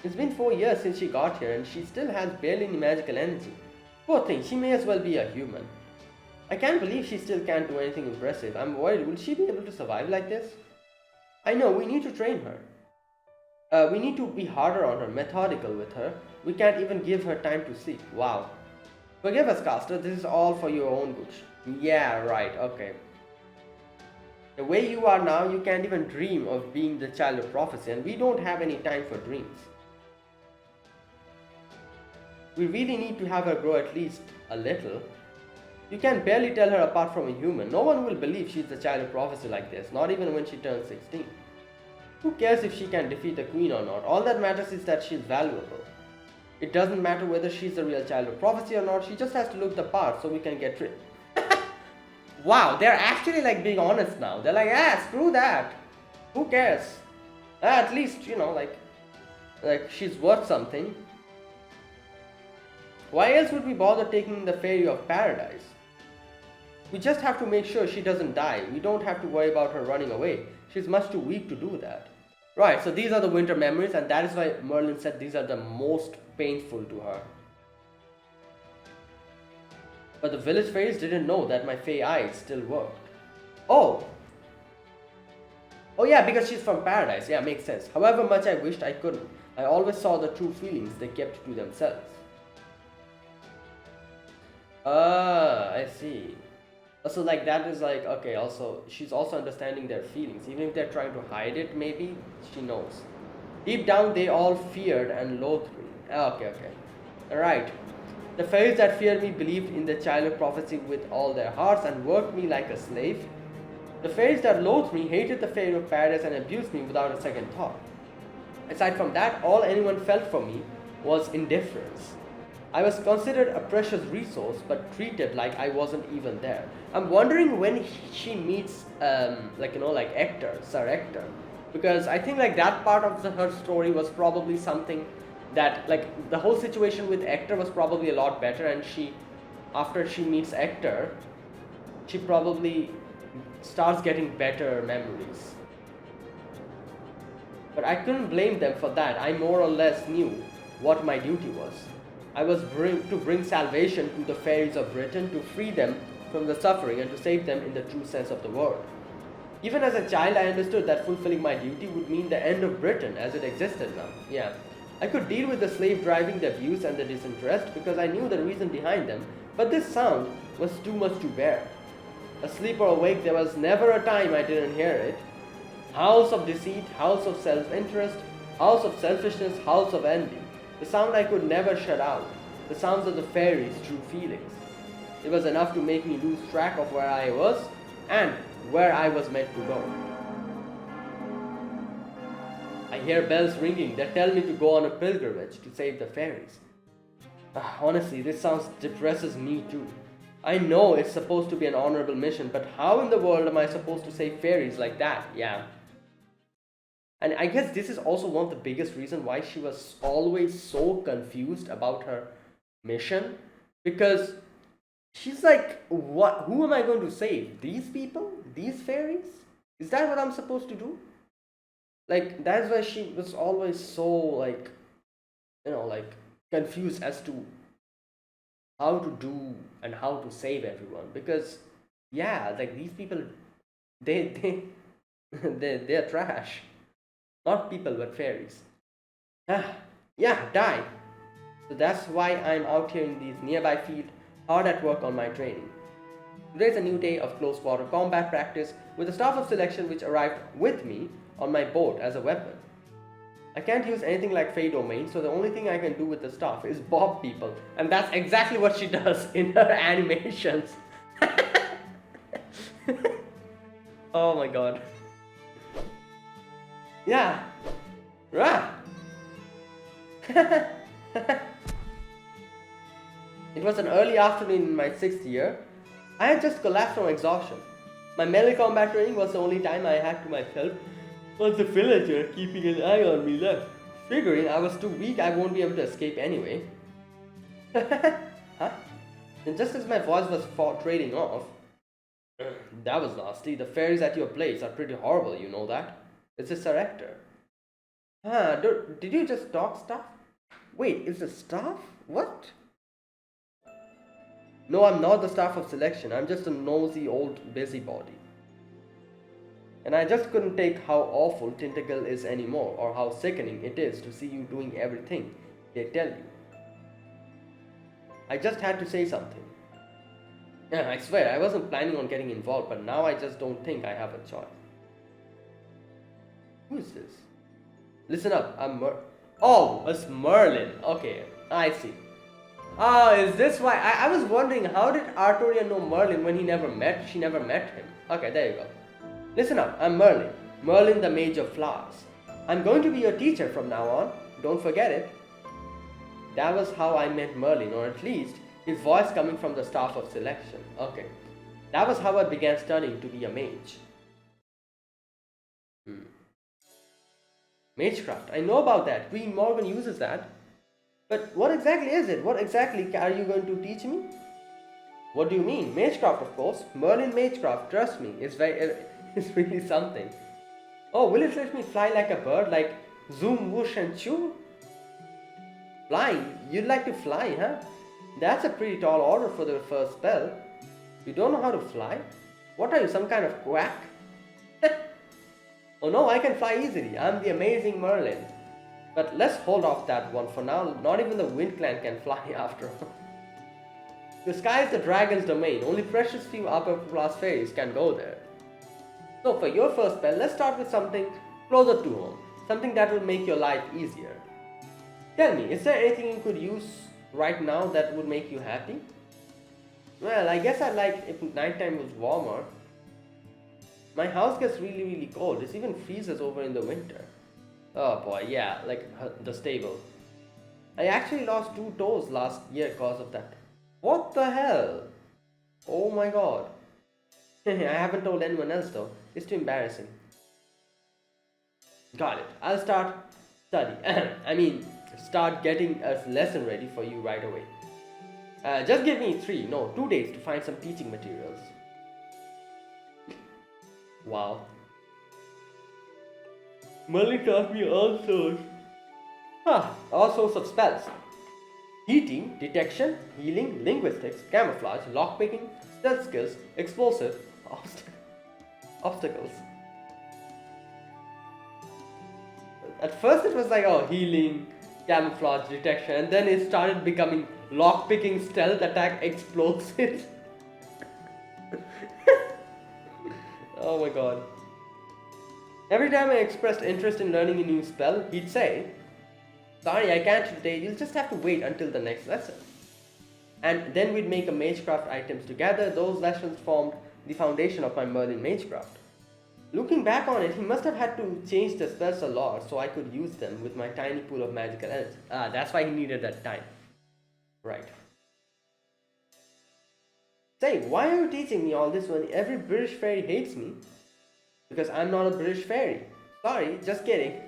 It's been 4 years since she got here and she still has barely any magical energy. Poor thing, she may as well be a human. I can't believe she still can't do anything impressive. I'm worried, will she be able to survive like this? I know, we need to train her. We need to be harder on her, methodical with her. We can't even give her time to sleep. Wow. Forgive us, Caster, this is all for your own good. Yeah, right, okay. The way you are now, you can't even dream of being the child of prophecy, and we don't have any time for dreams. We really need to have her grow at least a little. You can barely tell her apart from a human. No one will believe she's the child of prophecy like this, not even when she turns 16. Who cares if she can defeat the queen or not? All that matters is that she's valuable. It doesn't matter whether she's the real child of prophecy or not, she just has to look the part so we can get rid. Wow, they're actually like being honest now. They're like, yeah, screw that. Who cares? At least, like she's worth something. Why else would we bother taking the fairy of paradise? We just have to make sure she doesn't die. We don't have to worry about her running away. She's much too weak to do that. Right, so these are the winter memories, and that is why Merlin said these are the most painful to her. But the village fairies didn't know that my Fey eyes still worked. Oh! Oh yeah, because she's from paradise. Yeah, makes sense. However much I wished I couldn't, I always saw the true feelings they kept to themselves. Ah, I see. So like that is like, okay, also, she's also understanding their feelings. Even if they're trying to hide it, maybe, she knows. Deep down, they all feared and loathed me. Okay. Alright. The fairies that feared me believed in the child of prophecy with all their hearts and worked me like a slave. The fairies that loathed me hated the fairy of paradise and abused me without a second thought. Aside from that, all anyone felt for me was indifference. I was considered a precious resource, but treated like I wasn't even there. I'm wondering when she meets, like Hector, Sir Hector, because I think like that part of her story was probably something that, like, the whole situation with Hector was probably a lot better, and after she meets Hector, she probably starts getting better memories. But I couldn't blame them for that. I more or less knew what my duty was. I was to bring salvation to the fairies of Britain, to free them from the suffering and to save them in the true sense of the word. Even as a child, I understood that fulfilling my duty would mean the end of Britain as it existed now. Yeah. I could deal with the slave driving, the abuse and the disinterest because I knew the reason behind them, but this sound was too much to bear. Asleep or awake, there was never a time I didn't hear it. House of deceit, house of self-interest, house of selfishness, house of envy. The sound I could never shut out. The sounds of the fairies' true feelings. It was enough to make me lose track of where I was and where I was meant to go. I hear bells ringing that tell me to go on a pilgrimage to save the fairies. Honestly, this sounds depresses me too. I know it's supposed to be an honorable mission, but how in the world am I supposed to save fairies like that? Yeah. And I guess this is also one of the biggest reasons why she was always so confused about her mission. Because she's like, what? Who am I going to save? These people? These fairies? Is that what I'm supposed to do? Like, that's why she was always so, like, confused as to how to do and how to save everyone. Because, yeah, like, these people, they're trash. Not people, but fairies. Yeah, die. So that's why I'm out here in these nearby fields, hard at work on my training. Today's a new day of close quarter combat practice with the staff of selection which arrived with me on my boat as a weapon. I can't use anything like Fey Domain, so the only thing I can do with the staff is bob people. And that's exactly what she does in her animations. Oh my god. Yeah. Rah. It was an early afternoon in my 6th year. I had just collapsed from exhaustion. My melee combat training was the only time I had to myself was the villager keeping an eye on me left, figuring I was too weak I won't be able to escape anyway. Huh? And just as my voice was trading off, that was nasty. The fairies at your place are pretty horrible, you know that? It's a Sir Hector. Did you just talk stuff? Wait, is the staff? What? No, I'm not the staff of selection. I'm just a nosy old busybody. And I just couldn't take how awful Tentacle is anymore, or how sickening it is to see you doing everything they tell you. I just had to say something. Yeah, I swear, I wasn't planning on getting involved, but now I just don't think I have a choice. Who is this? Listen up, Oh, it's Merlin. Okay, I see. Oh, is this why? I was wondering, how did Artoria know Merlin when she never met him? Okay, there you go. Listen up, I'm Merlin. Merlin the Mage of Flowers. I'm going to be your teacher from now on. Don't forget it. That was how I met Merlin, or at least his voice coming from the staff of selection. Okay. That was how I began studying to be a mage. Magecraft. I know about that. Queen Morgan uses that. But what exactly is it? What exactly are you going to teach me? What do you mean? Magecraft, of course. Merlin Magecraft, trust me. It's really something. Oh, will it let me fly like a bird? Like zoom, whoosh, and chew? Flying? You'd like to fly, huh? That's a pretty tall order for the first spell. You don't know how to fly? What are you, some kind of quack? Oh no, I can fly easily. I'm the amazing Merlin. But let's hold off that one for now. Not even the Wind Clan can fly after all. The sky is the dragon's domain. Only precious few upper class fairies can go there. So for your first spell, let's start with something closer to home. Something that will make your life easier. Tell me, is there anything you could use right now that would make you happy? Well, I guess I'd like if nighttime was warmer. My house gets really cold. It even freezes over in the winter. Oh boy, yeah, like the stable. I actually lost 2 toes last year because of that. What the hell? Oh my god. I haven't told anyone else though. It's too embarrassing. Got it. I'll start study. Start getting a lesson ready for you right away. Just give me 2 days to find some teaching materials. Wow. Merlin taught me all sorts. All sorts of spells. Heating, detection, healing, linguistics, camouflage, lockpicking, stealth skills, explosive, obstacles. At first it was like, oh, healing, camouflage, detection, and then it started becoming lockpicking, stealth, attack, explosives. Oh my god. Every time I expressed interest in learning a new spell, he'd say, sorry, I can't today, you'll just have to wait until the next lesson. And then we'd make a magecraft items together. Those lessons formed the foundation of my Merlin magecraft. Looking back on it, he must have had to change the spells a lot so I could use them with my tiny pool of magical energy. That's why he needed that time. Right. Say, why are you teaching me all this when every British fairy hates me? Because I'm not a British fairy. Sorry, just kidding.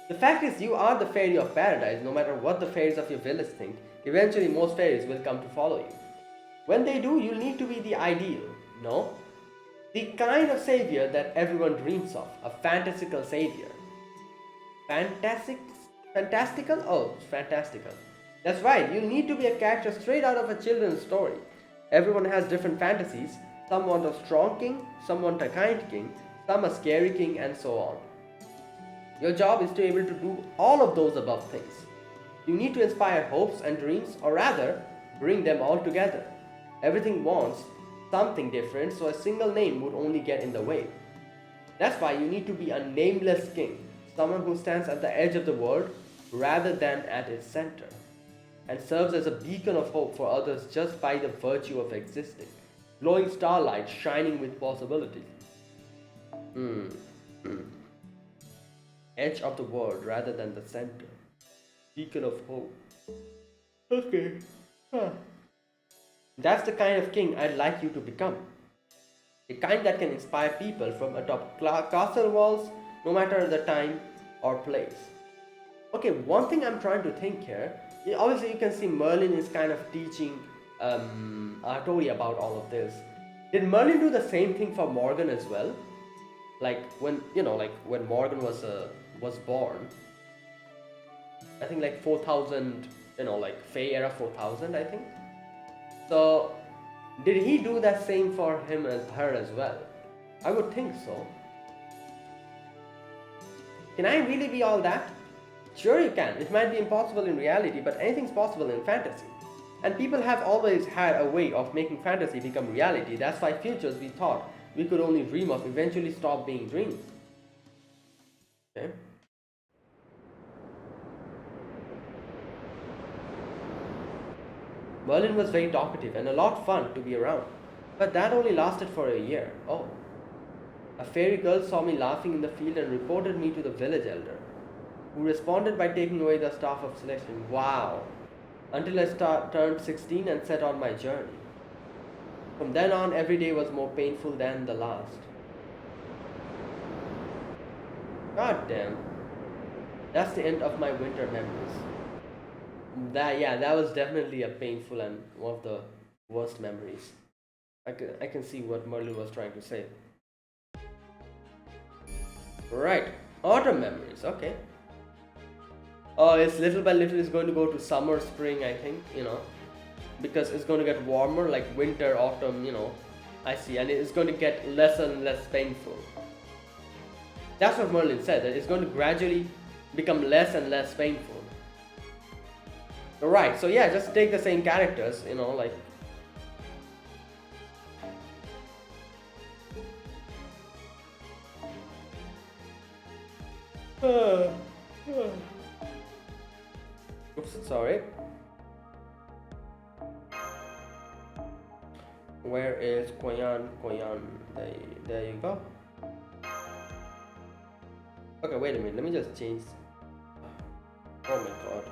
The fact is, you are the fairy of paradise. No matter what the fairies of your village think, eventually most fairies will come to follow you. When they do, you'll need to be the ideal, no? The kind of savior that everyone dreams of. A fantastical savior. Fantastical? Oh, fantastical. That's right, you'll need to be a character straight out of a children's story. Everyone has different fantasies. Some want a strong king, some want a kind king, some a scary king, and so on. Your job is to be able to do all of those above things. You need to inspire hopes and dreams, or rather, bring them all together. Everything wants something different, so a single name would only get in the way. That's why you need to be a nameless king, someone who stands at the edge of the world rather than at its center, and serves as a beacon of hope for others just by the virtue of existing. Glowing starlight shining with possibilities. Edge of the world rather than the center. Beacon of hope. Okay. That's the kind of king I'd like you to become. The kind that can inspire people from atop castle walls, no matter the time or place. Okay, one thing I'm trying to think here. Obviously, you can see Merlin is kind of teaching Artori about all of this. Did Merlin do the same thing for Morgan as well? Like when when Morgan was born. I think like 4000, Fae era 4000, I think. So did he do that same for him as her as well? I would think so. Can I really be all that? Sure you can. It might be impossible in reality, but anything's possible in fantasy. And people have always had a way of making fantasy become reality. That's why futures we thought we could only dream of eventually stop being dreams. Okay. Merlin was very talkative and a lot fun to be around. But that only lasted for a year. Oh. A fairy girl saw me laughing in the field and reported me to the village elder, who responded by taking away the staff of selection. Wow. Until I turned 16 and set on my journey. From then on, every day was more painful than the last. God damn. That's the end of my winter memories. That was definitely a painful and one of the worst memories. I can see what Merlin was trying to say. Right. Autumn memories. Okay. Oh, it's little by little is going to go to summer, spring, I think, because it's going to get warmer, like winter, autumn, I see, and it's going to get less and less painful. That's what Merlin said, that it's going to gradually become less and less painful. Right, so yeah, just take the same characters, like. Oops, sorry. Where is Koyan? There you go. Okay, wait a minute. Let me just change. Oh my god.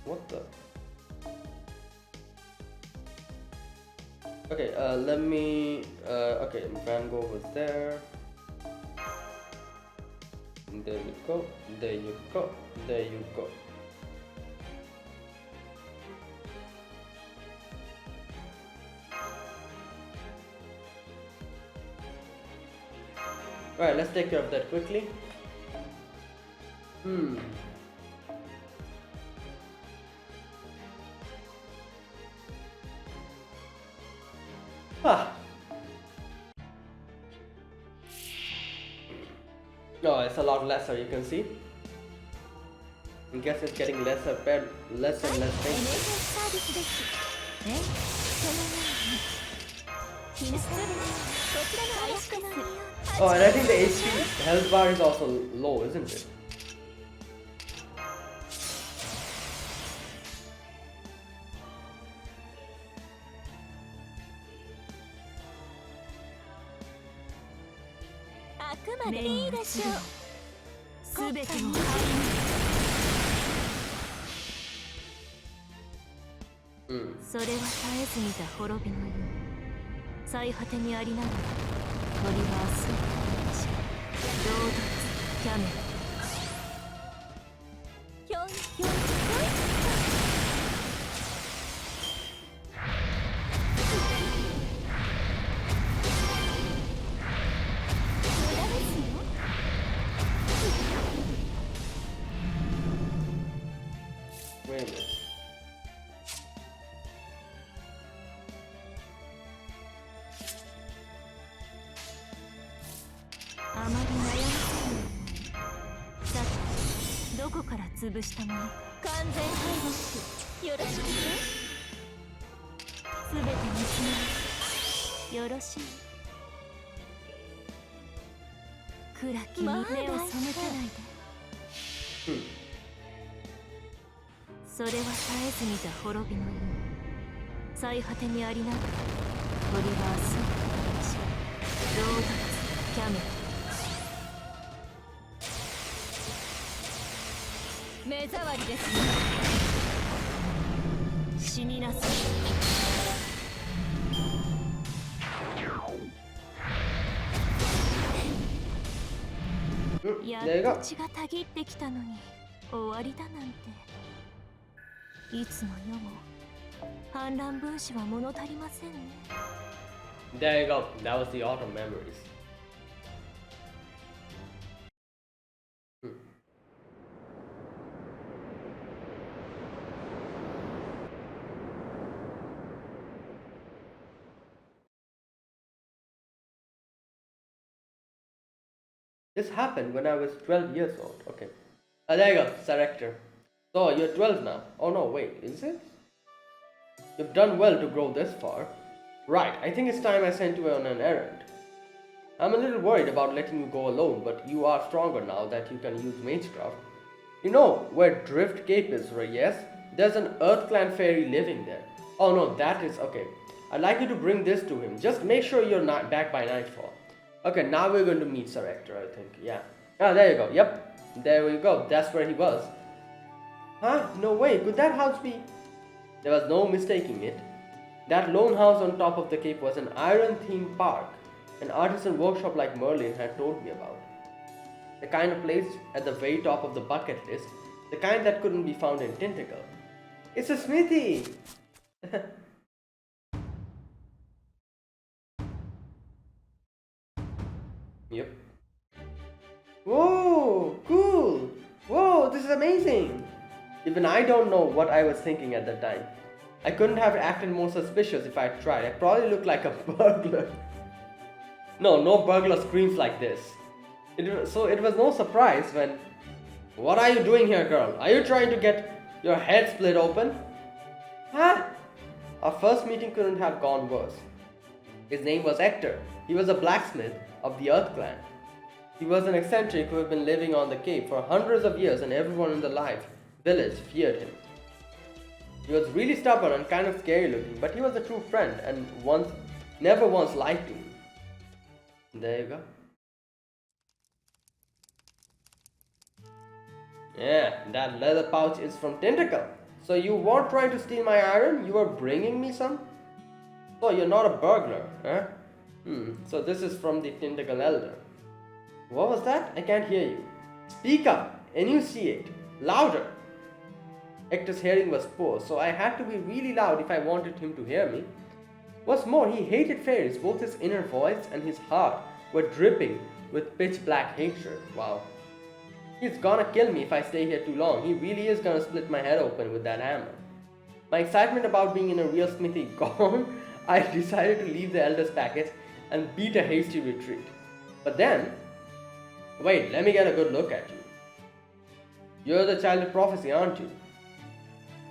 What the? Okay, let me. Okay, Van Gogh was there. There you go. There you go. There you go. Alright, let's take care of that quickly. Oh, it's a lot lesser, you can see. I guess it's getting less and less painful. Oh, and I think the HP health bar is also low, isn't it? Wait a minute. There you go. There you go. That was the autumn memories. This happened when I was 12 years old. Okay. There you go, Director. So, you're 12 now. Oh no, wait, is it? You've done well to grow this far. Right, I think it's time I sent you on an errand. I'm a little worried about letting you go alone, but you are stronger now that you can use Magecraft. You know where Drift Cape is, right? Yes? There's an Earth Clan fairy living there. Oh no, that is... okay. I'd like you to bring this to him. Just make sure you're not back by nightfall. Okay, now we're going to meet Sir Hector, I think. Yeah. Ah, there you go. Yep. There we go. That's where he was. Huh? No way. Could that house be... There was no mistaking it. That lone house on top of the cape was an iron-themed park. An artisan workshop like Merlin had told me about. The kind of place at the very top of the bucket list. The kind that couldn't be found in Tentacle. It's a smithy! Yep. Whoa, cool! Whoa, this is amazing! Even I don't know what I was thinking at that time. I couldn't have acted more suspicious if I tried. I probably looked like a burglar. No burglar screams like this. So it was no surprise when... What are you doing here, girl? Are you trying to get your head split open? Huh? Our first meeting couldn't have gone worse. His name was Hector. He was a blacksmith of the Earth clan. He was an eccentric who had been living on the Cape for hundreds of years, and everyone in the village feared him. He was really stubborn and kind of scary looking, but he was a true friend and never once lied to me. There you go. Yeah, that leather pouch is from Tentacle. So you weren't trying to steal my iron, you were bringing me some? So you're not a burglar, huh? So this is from the Tentacle Elder. What was that? I can't hear you. Speak up, enunciate, louder. Hector's hearing was poor, so I had to be really loud if I wanted him to hear me. What's more, he hated fairies. Both his inner voice and his heart were dripping with pitch black hatred. Wow. He's gonna kill me if I stay here too long. He really is gonna split my head open with that hammer. My excitement about being in a real smithy gone, I decided to leave the Elder's package and beat a hasty retreat. But then, wait, let me get a good look at you. You're the child of prophecy, aren't you?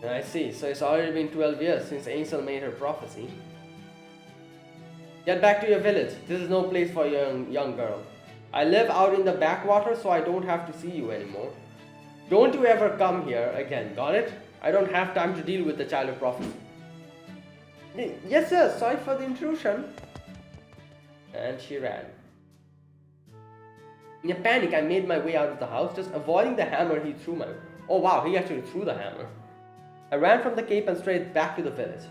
I see, so it's already been 12 years since Angel made her prophecy. Get back to your village. This is no place for a young girl. I live out in the backwater, so I don't have to see you anymore. Don't you ever come here again, got it? I don't have time to deal with the child of prophecy. Yes sir, sorry for the intrusion. And she ran. In a panic, I made my way out of the house, just avoiding the hammer he threw my way. Oh wow, he actually threw the hammer. I ran from the cape and straight back to the village.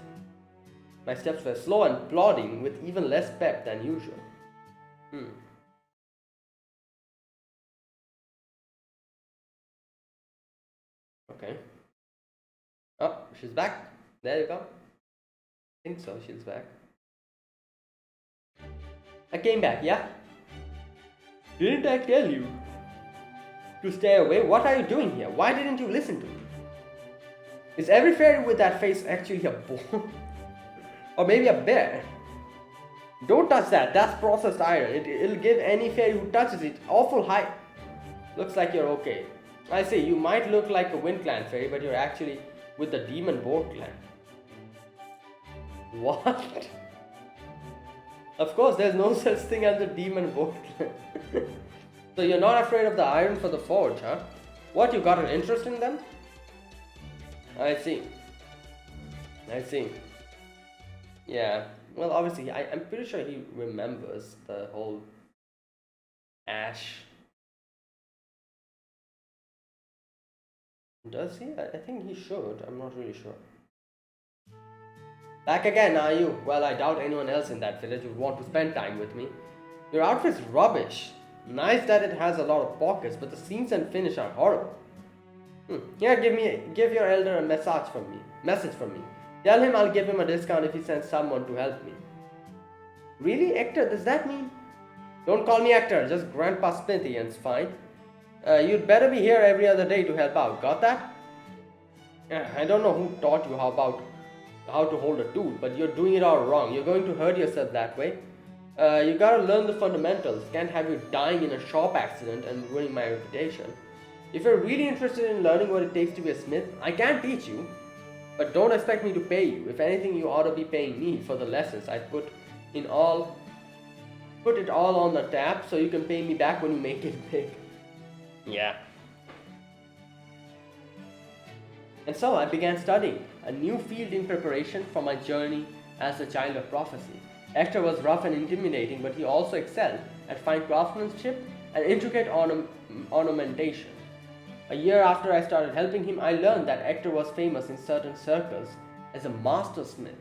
My steps were slow and plodding with even less pep than usual. Okay. Oh, she's back. There you go. I think so, she's back. I came back, yeah? Didn't I tell you to stay away? What are you doing here? Why didn't you listen to me? Is every fairy with that face actually a bull? Or maybe a bear? Don't touch that. That's processed iron. It'll give any fairy who touches it awful high. Looks like you're okay. I see, you might look like a Wind Clan fairy, but you're actually with the Demon Board Clan. What? Of course, there's no such thing as a Demon Board Clan. So you're not afraid of the iron for the forge, huh? What, you got an interest in them? I see. Yeah, well obviously, I'm pretty sure he remembers the whole Ash. Does he? I think he should. I'm not really sure. Back again, are you? Well, I doubt anyone else in that village would want to spend time with me. Your outfit's rubbish. Nice that it has a lot of pockets, but the seams and finish are horrible. Here, give your elder a message from me. Tell him I'll give him a discount if he sends someone to help me. Really, Hector? Does that mean? Don't call me Hector, just Grandpa Smithy and it's fine. You'd better be here every other day to help out, got that? I don't know who taught you how to hold a tool, but you're doing it all wrong. You're going to hurt yourself that way. You gotta learn the fundamentals. Can't have you dying in a shop accident and ruining my reputation. If you're really interested in learning what it takes to be a smith, I can teach you, but don't expect me to pay you. If anything, you ought to be paying me for the lessons I put it all on the tap so you can pay me back when you make it big. Yeah. And so I began studying a new field in preparation for my journey as a child of prophecy. Hector was rough and intimidating, but he also excelled at fine craftsmanship and intricate ornamentation. A year after I started helping him, I learned that Hector was famous in certain circles as a master smith.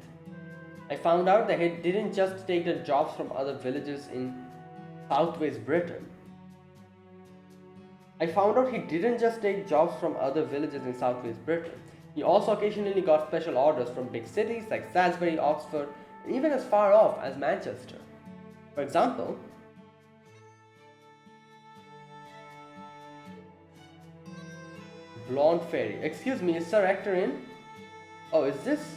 I found out that he didn't just take the jobs from other villages in Southwest Britain. He also occasionally got special orders from big cities like Salisbury, Oxford, and even as far off as Manchester. For example, blonde fairy. Excuse me, is Sir Hector in? Oh, is this?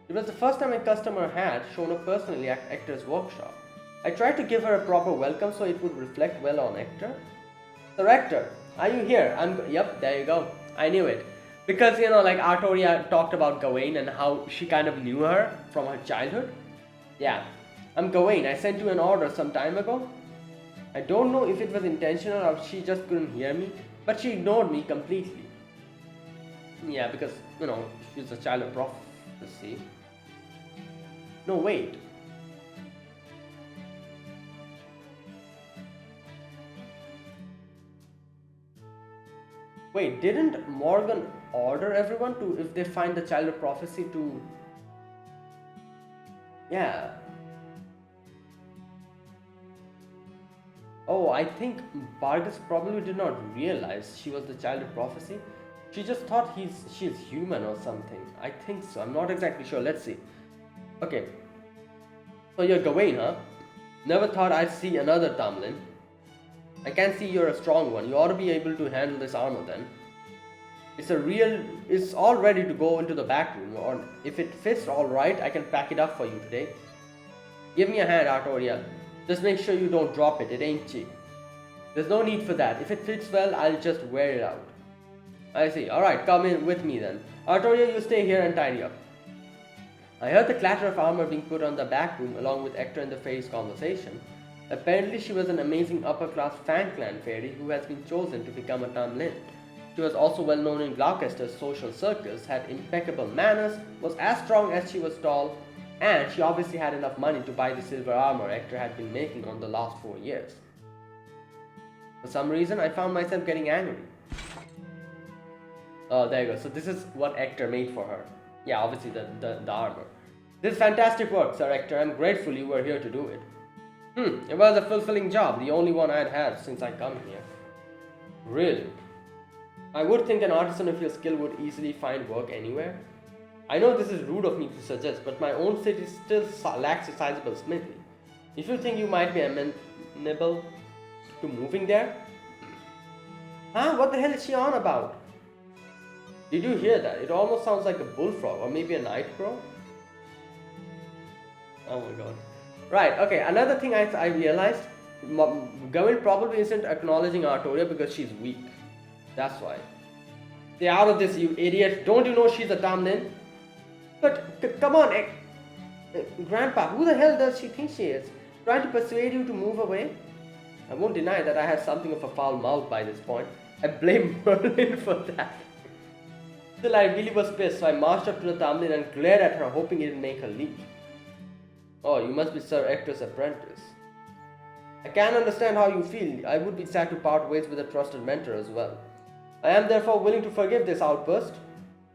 It was the first time a customer had shown up personally at Hector's workshop. I tried to give her a proper welcome so it would reflect well on Hector. Sir Hector, are you here? Yep, there you go. I knew it. Because, you know, like Artoria talked about Gawain and how she kind of knew her from her childhood. Yeah, I'm Gawain. I sent you an order some time ago. I don't know if it was intentional or she just couldn't hear me, but she ignored me completely. Yeah, because, you know, she's a child of prophecy. No, wait. Wait, didn't Morgan order everyone to, if they find the child of prophecy, to... Yeah. Oh, I think Vargas probably did not realize she was the child of prophecy. She just thought she's human or something. I think so. I'm not exactly sure. Let's see. Okay. So you're Gawain, huh? Never thought I'd see another Tamlin. I can see you're a strong one. You ought to be able to handle this armor then. It's all ready to go into the back room, or if it fits all right, I can pack it up for you today. Give me a hand, Artoria. Just make sure you don't drop it. It ain't cheap. There's no need for that. If it fits well, I'll just wear it out. I see. Alright, come in with me then. Artoria, you stay here and tidy up. I heard the clatter of armor being put on the back room along with Hector and the fairy's conversation. Apparently she was an amazing upper-class Fan Clan fairy who has been chosen to become a Tamlin. She was also well known in Gloucester's social circles, had impeccable manners, was as strong as she was tall, and she obviously had enough money to buy the silver armor Hector had been making on the last 4 years. For some reason, I found myself getting angry. Oh, there you go. So this is what Hector made for her. Yeah, obviously the armor. This is fantastic work, Sir Hector. I'm grateful you were here to do it. It was a fulfilling job, the only one I'd had since I come here. Really? I would think an artisan of your skill would easily find work anywhere. I know this is rude of me to suggest, but my own city still lacks a sizable smithy. If you think you might be amenable to moving there... Huh? What the hell is she on about? Did you hear that? It almost sounds like a bullfrog, or maybe a night crow. Oh my god. Right, okay, another thing I realized, Gawain probably isn't acknowledging Artoria because she's weak. That's why. Stay out of this, you idiot. Don't you know she's a Tamlin? But, come on, Grandpa, who the hell does she think she is? Trying to persuade you to move away? I won't deny that I had something of a foul mouth by this point. I blame Merlin for that. Still, I really was pissed, so I marched up to the Tamlin and glared at her, hoping it would make her leave. Oh, you must be Sir Hector's apprentice. I can't understand how you feel. I would be sad to part ways with a trusted mentor as well. I am therefore willing to forgive this outburst.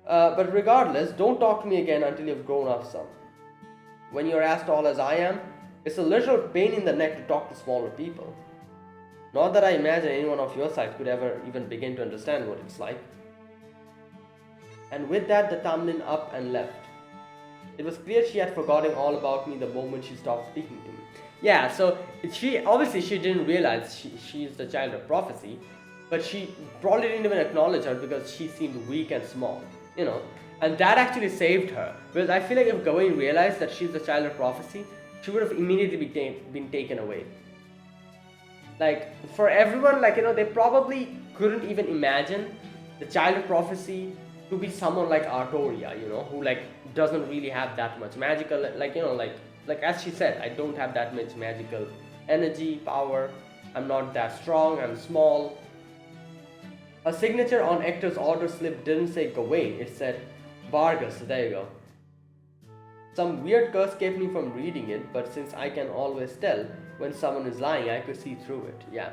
But regardless, don't talk to me again until you've grown up some. When you're as tall as I am, it's a literal pain in the neck to talk to smaller people. Not that I imagine anyone of your size could ever even begin to understand what it's like. And with that, the Tamlin up and left. It was clear she had forgotten all about me the moment she stopped speaking to me. Yeah, so she didn't realize she's the child of prophecy, but she probably didn't even acknowledge her because she seemed weak and small, you know. And that actually saved her, because I feel like if Gawain realized that she's the child of prophecy, she would have immediately been taken away. Like, for everyone, like, you know, they probably couldn't even imagine the child of prophecy to be someone like Artoria, you know, who like doesn't really have that much magical, like, you know, like as she said, I don't have that much magical energy, power, I'm not that strong, I'm small. Her signature on Hector's order slip didn't say Gawain, it said Vargas, so there you go. Some weird curse kept me from reading it, but since I can always tell when someone is lying, I could see through it, yeah.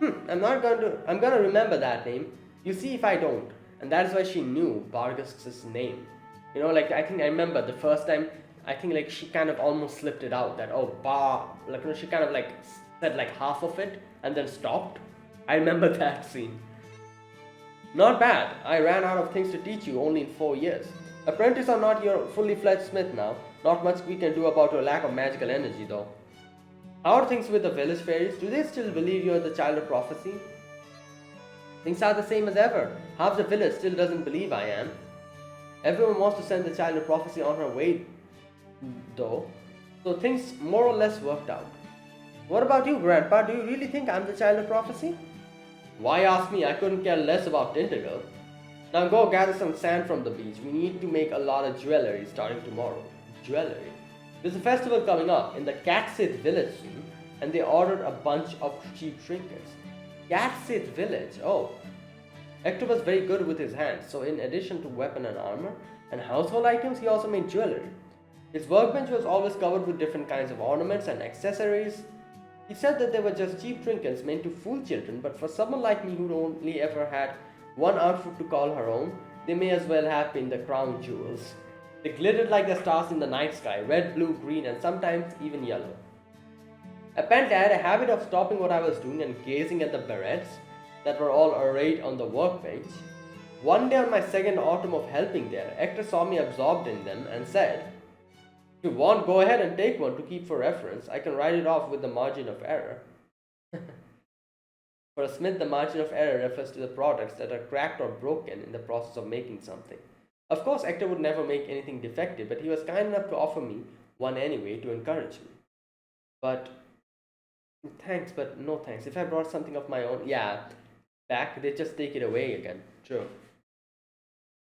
I'm gonna remember that name, you see if I don't. And that is why she knew Vargas' name. You know, like, I think I remember the first time, I think like she kind of almost slipped it out that, oh, like, you know, she kind of like said like half of it and then stopped. I remember that scene. Not bad. I ran out of things to teach you only in 4 years. Apprentice or not, you're fully fledged smith now. Not much we can do about your lack of magical energy though. How are things with the village fairies? Do they still believe you're the child of prophecy? Things are the same as ever. Half the village still doesn't believe I am. Everyone wants to send the child of prophecy on her way, though, so things more or less worked out. What about you, Grandpa? Do you really think I'm the child of prophecy? Why ask me? I couldn't care less about Tentacle. Now go gather some sand from the beach. We need to make a lot of jewelry starting tomorrow. Jewelry? There's a festival coming up in the Catsith village soon, and they ordered a bunch of cheap trinkets. Catsith village? Oh. Hector was very good with his hands, so in addition to weapon and armor and household items, he also made jewelry. His workbench was always covered with different kinds of ornaments and accessories. He said that they were just cheap trinkets meant to fool children, but for someone like me who'd only ever had one outfit to call her own, they may as well have been the crown jewels. They glittered like the stars in the night sky, red, blue, green, and sometimes even yellow. Apparently, I had a habit of stopping what I was doing and gazing at the barrettes that were all arrayed on the workbench. One day on my second autumn of helping there, Hector saw me absorbed in them and said, "If you want, go ahead and take one to keep for reference. I can write it off with the margin of error." For a smith, the margin of error refers to the products that are cracked or broken in the process of making something. Of course, Hector would never make anything defective, but he was kind enough to offer me one anyway to encourage me. But thanks, but no thanks. If I brought something of my own, back, they just take it away again. True.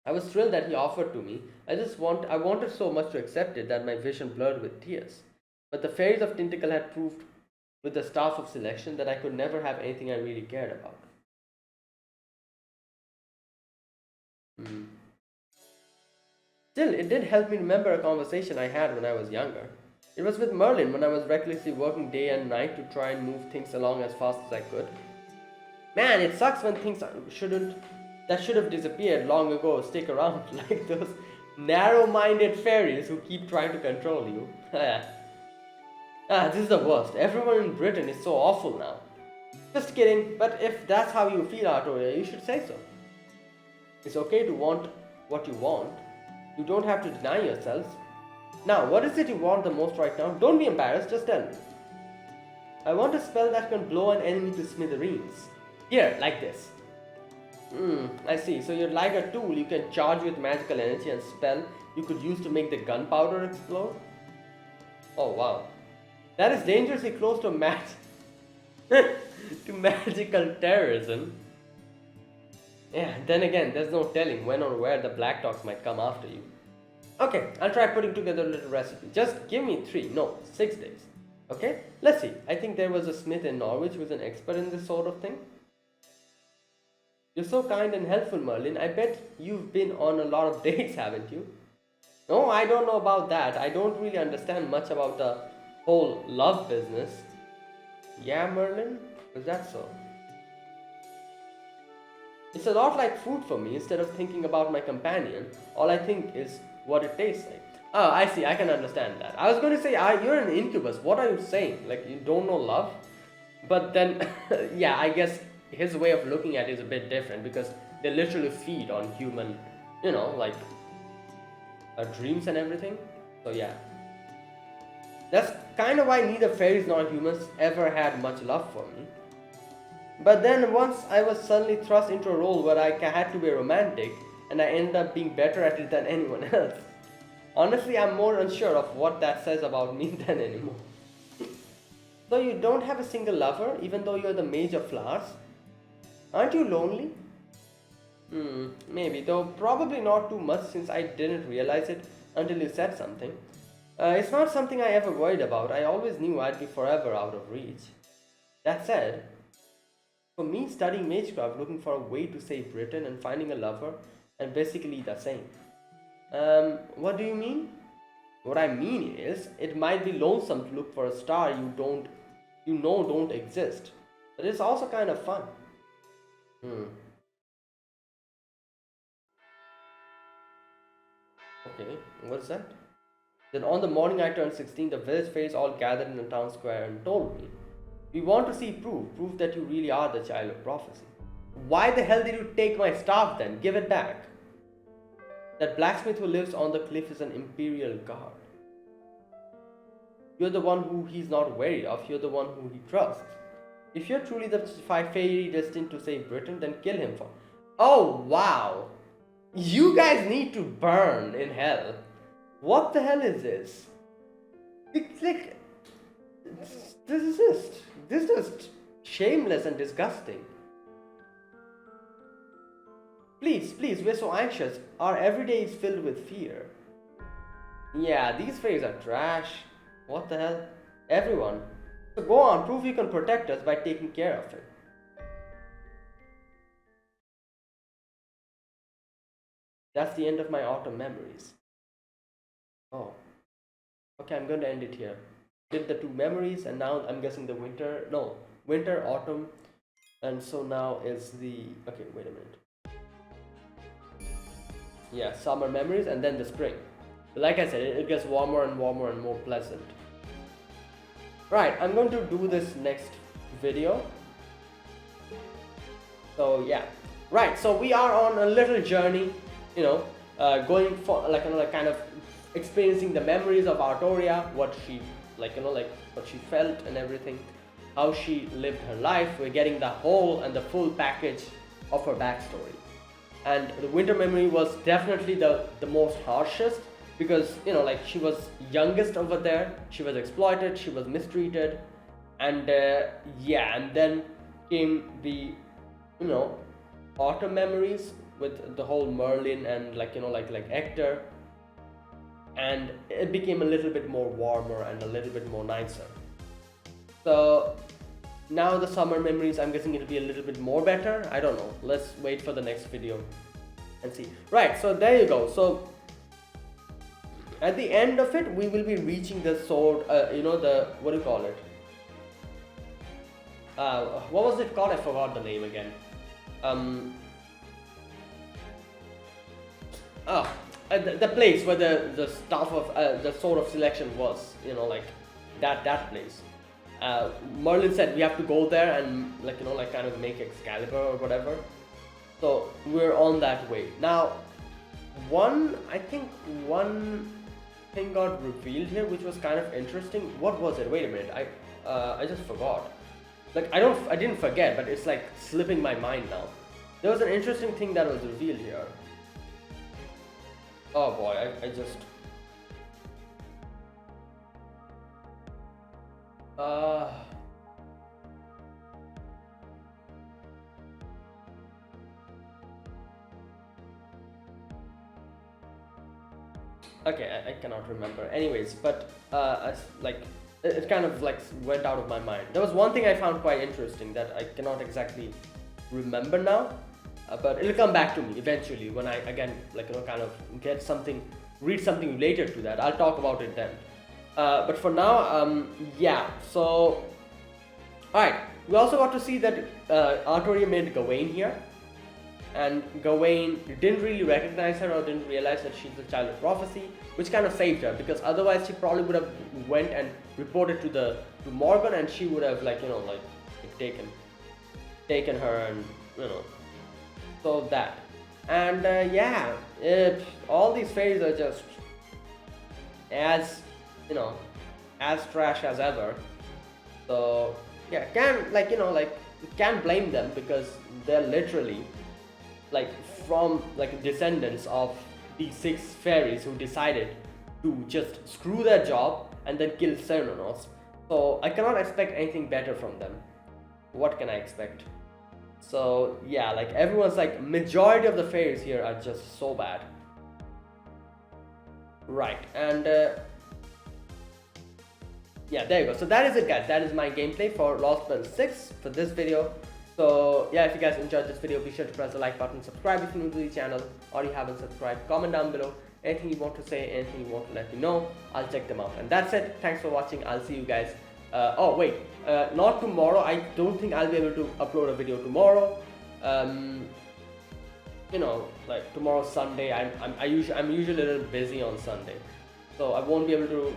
I was thrilled that he offered to me. I wanted so much to accept it that my vision blurred with tears. But the fairies of Tentacle had proved with the staff of selection that I could never have anything I really cared about. Still, it did help me remember a conversation I had when I was younger. It was with Merlin when I was recklessly working day and night to try and move things along as fast as I could. Man, it sucks when things that should have disappeared long ago stick around, like those narrow-minded fairies who keep trying to control you. This is the worst. Everyone in Britain is so awful now. Just kidding, but if that's how you feel, Artoria, you should say so. It's okay to want what you want. You don't have to deny yourselves. Now, what is it you want the most right now? Don't be embarrassed, just tell me. I want a spell that can blow an enemy to smithereens. Here, like this. I see. So you're like a tool you can charge with magical energy and spell you could use to make the gunpowder explode? Oh wow. That is dangerously close to to magical terrorism. Yeah, then again, there's no telling when or where the Black Dogs might come after you. Okay, I'll try putting together a little recipe. Just give me 6 days. Okay? Let's see. I think there was a smith in Norwich who's an expert in this sort of thing. You're so kind and helpful, Merlin. I bet you've been on a lot of dates, haven't you? No, I don't know about that. I don't really understand much about the whole love business. Yeah, Merlin? Is that so? It's a lot like food for me. Instead of thinking about my companion, all I think is what it tastes like. Oh, I see. I can understand that. I was going to say, you're an incubus. What are you saying? Like, you don't know love? But then, yeah, I guess his way of looking at it is a bit different because they literally feed on human, like dreams and everything. So yeah, that's kind of why neither fairies nor humans ever had much love for me. But then once I was suddenly thrust into a role where I had to be romantic, and I ended up being better at it than anyone else. Honestly, I'm more unsure of what that says about me than anymore. So you don't have a single lover, even though you're the mage of flowers? Aren't you lonely? Maybe, though probably not too much since I didn't realize it until you said something. It's not something I ever worried about. I always knew I'd be forever out of reach. That said, for me, studying magecraft, looking for a way to save Britain and finding a lover, and basically the same. What do you mean? What I mean is, it might be lonesome to look for a star you don't exist, but it's also kind of fun. Okay, what's that? Then on the morning I turned 16, the village fairies all gathered in the town square and told me, "We want to see proof that you really are the child of prophecy." Why the hell did you take my staff then? Give it back. That blacksmith who lives on the cliff is an imperial guard. You're the one who he's not wary of, you're the one who he trusts. If you're truly the fairy destined to save Britain, then kill him for. Oh wow! You guys need to burn in hell. What the hell is this? It's like this is just shameless and disgusting. Please, please, we're so anxious. Our everyday is filled with fear. Yeah, these fairies are trash. What the hell? Everyone. So go on, prove you can protect us by taking care of it. That's the end of my autumn memories. Oh. Okay, I'm going to end it here. Did the 2 memories, and now I'm guessing the winter. No, winter, autumn. And so now is the. Okay, wait a minute. Yeah, summer memories and then the spring. Like I said, it gets warmer and warmer and more pleasant. Right, I'm going to do this next video. So yeah, right. So we are on a little journey, you know, going for like kind of experiencing the memories of Artoria, what she what she felt and everything, how she lived her life. We're getting the whole and the full package of her backstory. And the winter memory was definitely the most harshest, because she was youngest over there, she was exploited, she was mistreated, and yeah, and then came the autumn memories with the whole Merlin and like Hector, and it became a little bit more warmer and a little bit more nicer. So now the summer memories, I'm guessing it'll be a little bit more better. I don't know, let's wait for the next video and see. Right, so there you go. So at the end of it, we will be reaching the sword, the, what do you call it? What was it called? I forgot the name again. The place where the staff of, the sword of selection was, that place. Merlin said we have to go there and kind of make Excalibur or whatever. So we're on that way. Now, one thing got revealed here, which was kind of interesting. What was it? Wait a minute. I just forgot. I didn't forget, but it's like slipping my mind now. There was an interesting thing that was revealed here. Oh boy, I just okay, I cannot remember. Anyways, but it kind of went out of my mind. There was one thing I found quite interesting that I cannot exactly remember now, but it'll come back to me eventually when I again kind of read something related to that. I'll talk about it then. But for now, yeah. So, alright, we also got to see that Artoria made Gawain here, and Gawain didn't really recognize her or didn't realize that she's the child of prophecy, which kind of saved her, because otherwise she probably would have went and reported to Morgan, and she would have taken her and so that. And yeah, all these fairies are just as as trash as ever. So yeah, can't blame them, because they're literally from descendants of these 6 fairies who decided to just screw their job and then kill Cernunnos. So I cannot expect anything better from them. What can I expect? So yeah, everyone's majority of the fairies here are just so bad. Right, and yeah, there you go. So that is it, guys. That is my gameplay for Lostbelt 6 for this video. So yeah, if you guys enjoyed this video, be sure to press the like button, subscribe if you're new to the channel or you haven't subscribed, comment down below anything you want to say, anything you want to let me know. I'll check them out. And that's it. Thanks for watching. I'll see you guys. Oh wait, not tomorrow. I don't think I'll be able to upload a video tomorrow. Tomorrow's Sunday. I'm usually a little busy on Sunday, so I won't be able to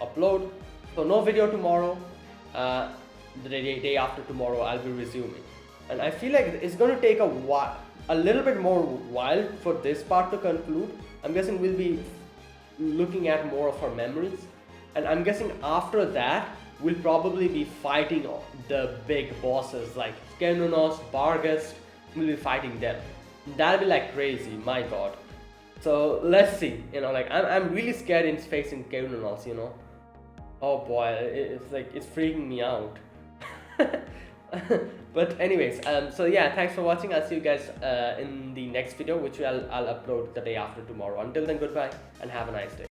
upload. So no video tomorrow. The day after tomorrow I'll be resuming, and I feel like it's going to take a little bit more while for this part to conclude. I'm guessing we'll be looking at more of her memories, and I'm guessing after that we'll probably be fighting the big bosses like Skenunos, Barghest. We'll be fighting them. That'll be like crazy, my god. So let's see, you know, like I'm really scared in facing Skenunos, you know. Oh boy, it's like it's freaking me out. But anyways, so yeah, thanks for watching. I'll see you guys in the next video, which I'll upload the day after tomorrow. Until then, goodbye and have a nice day.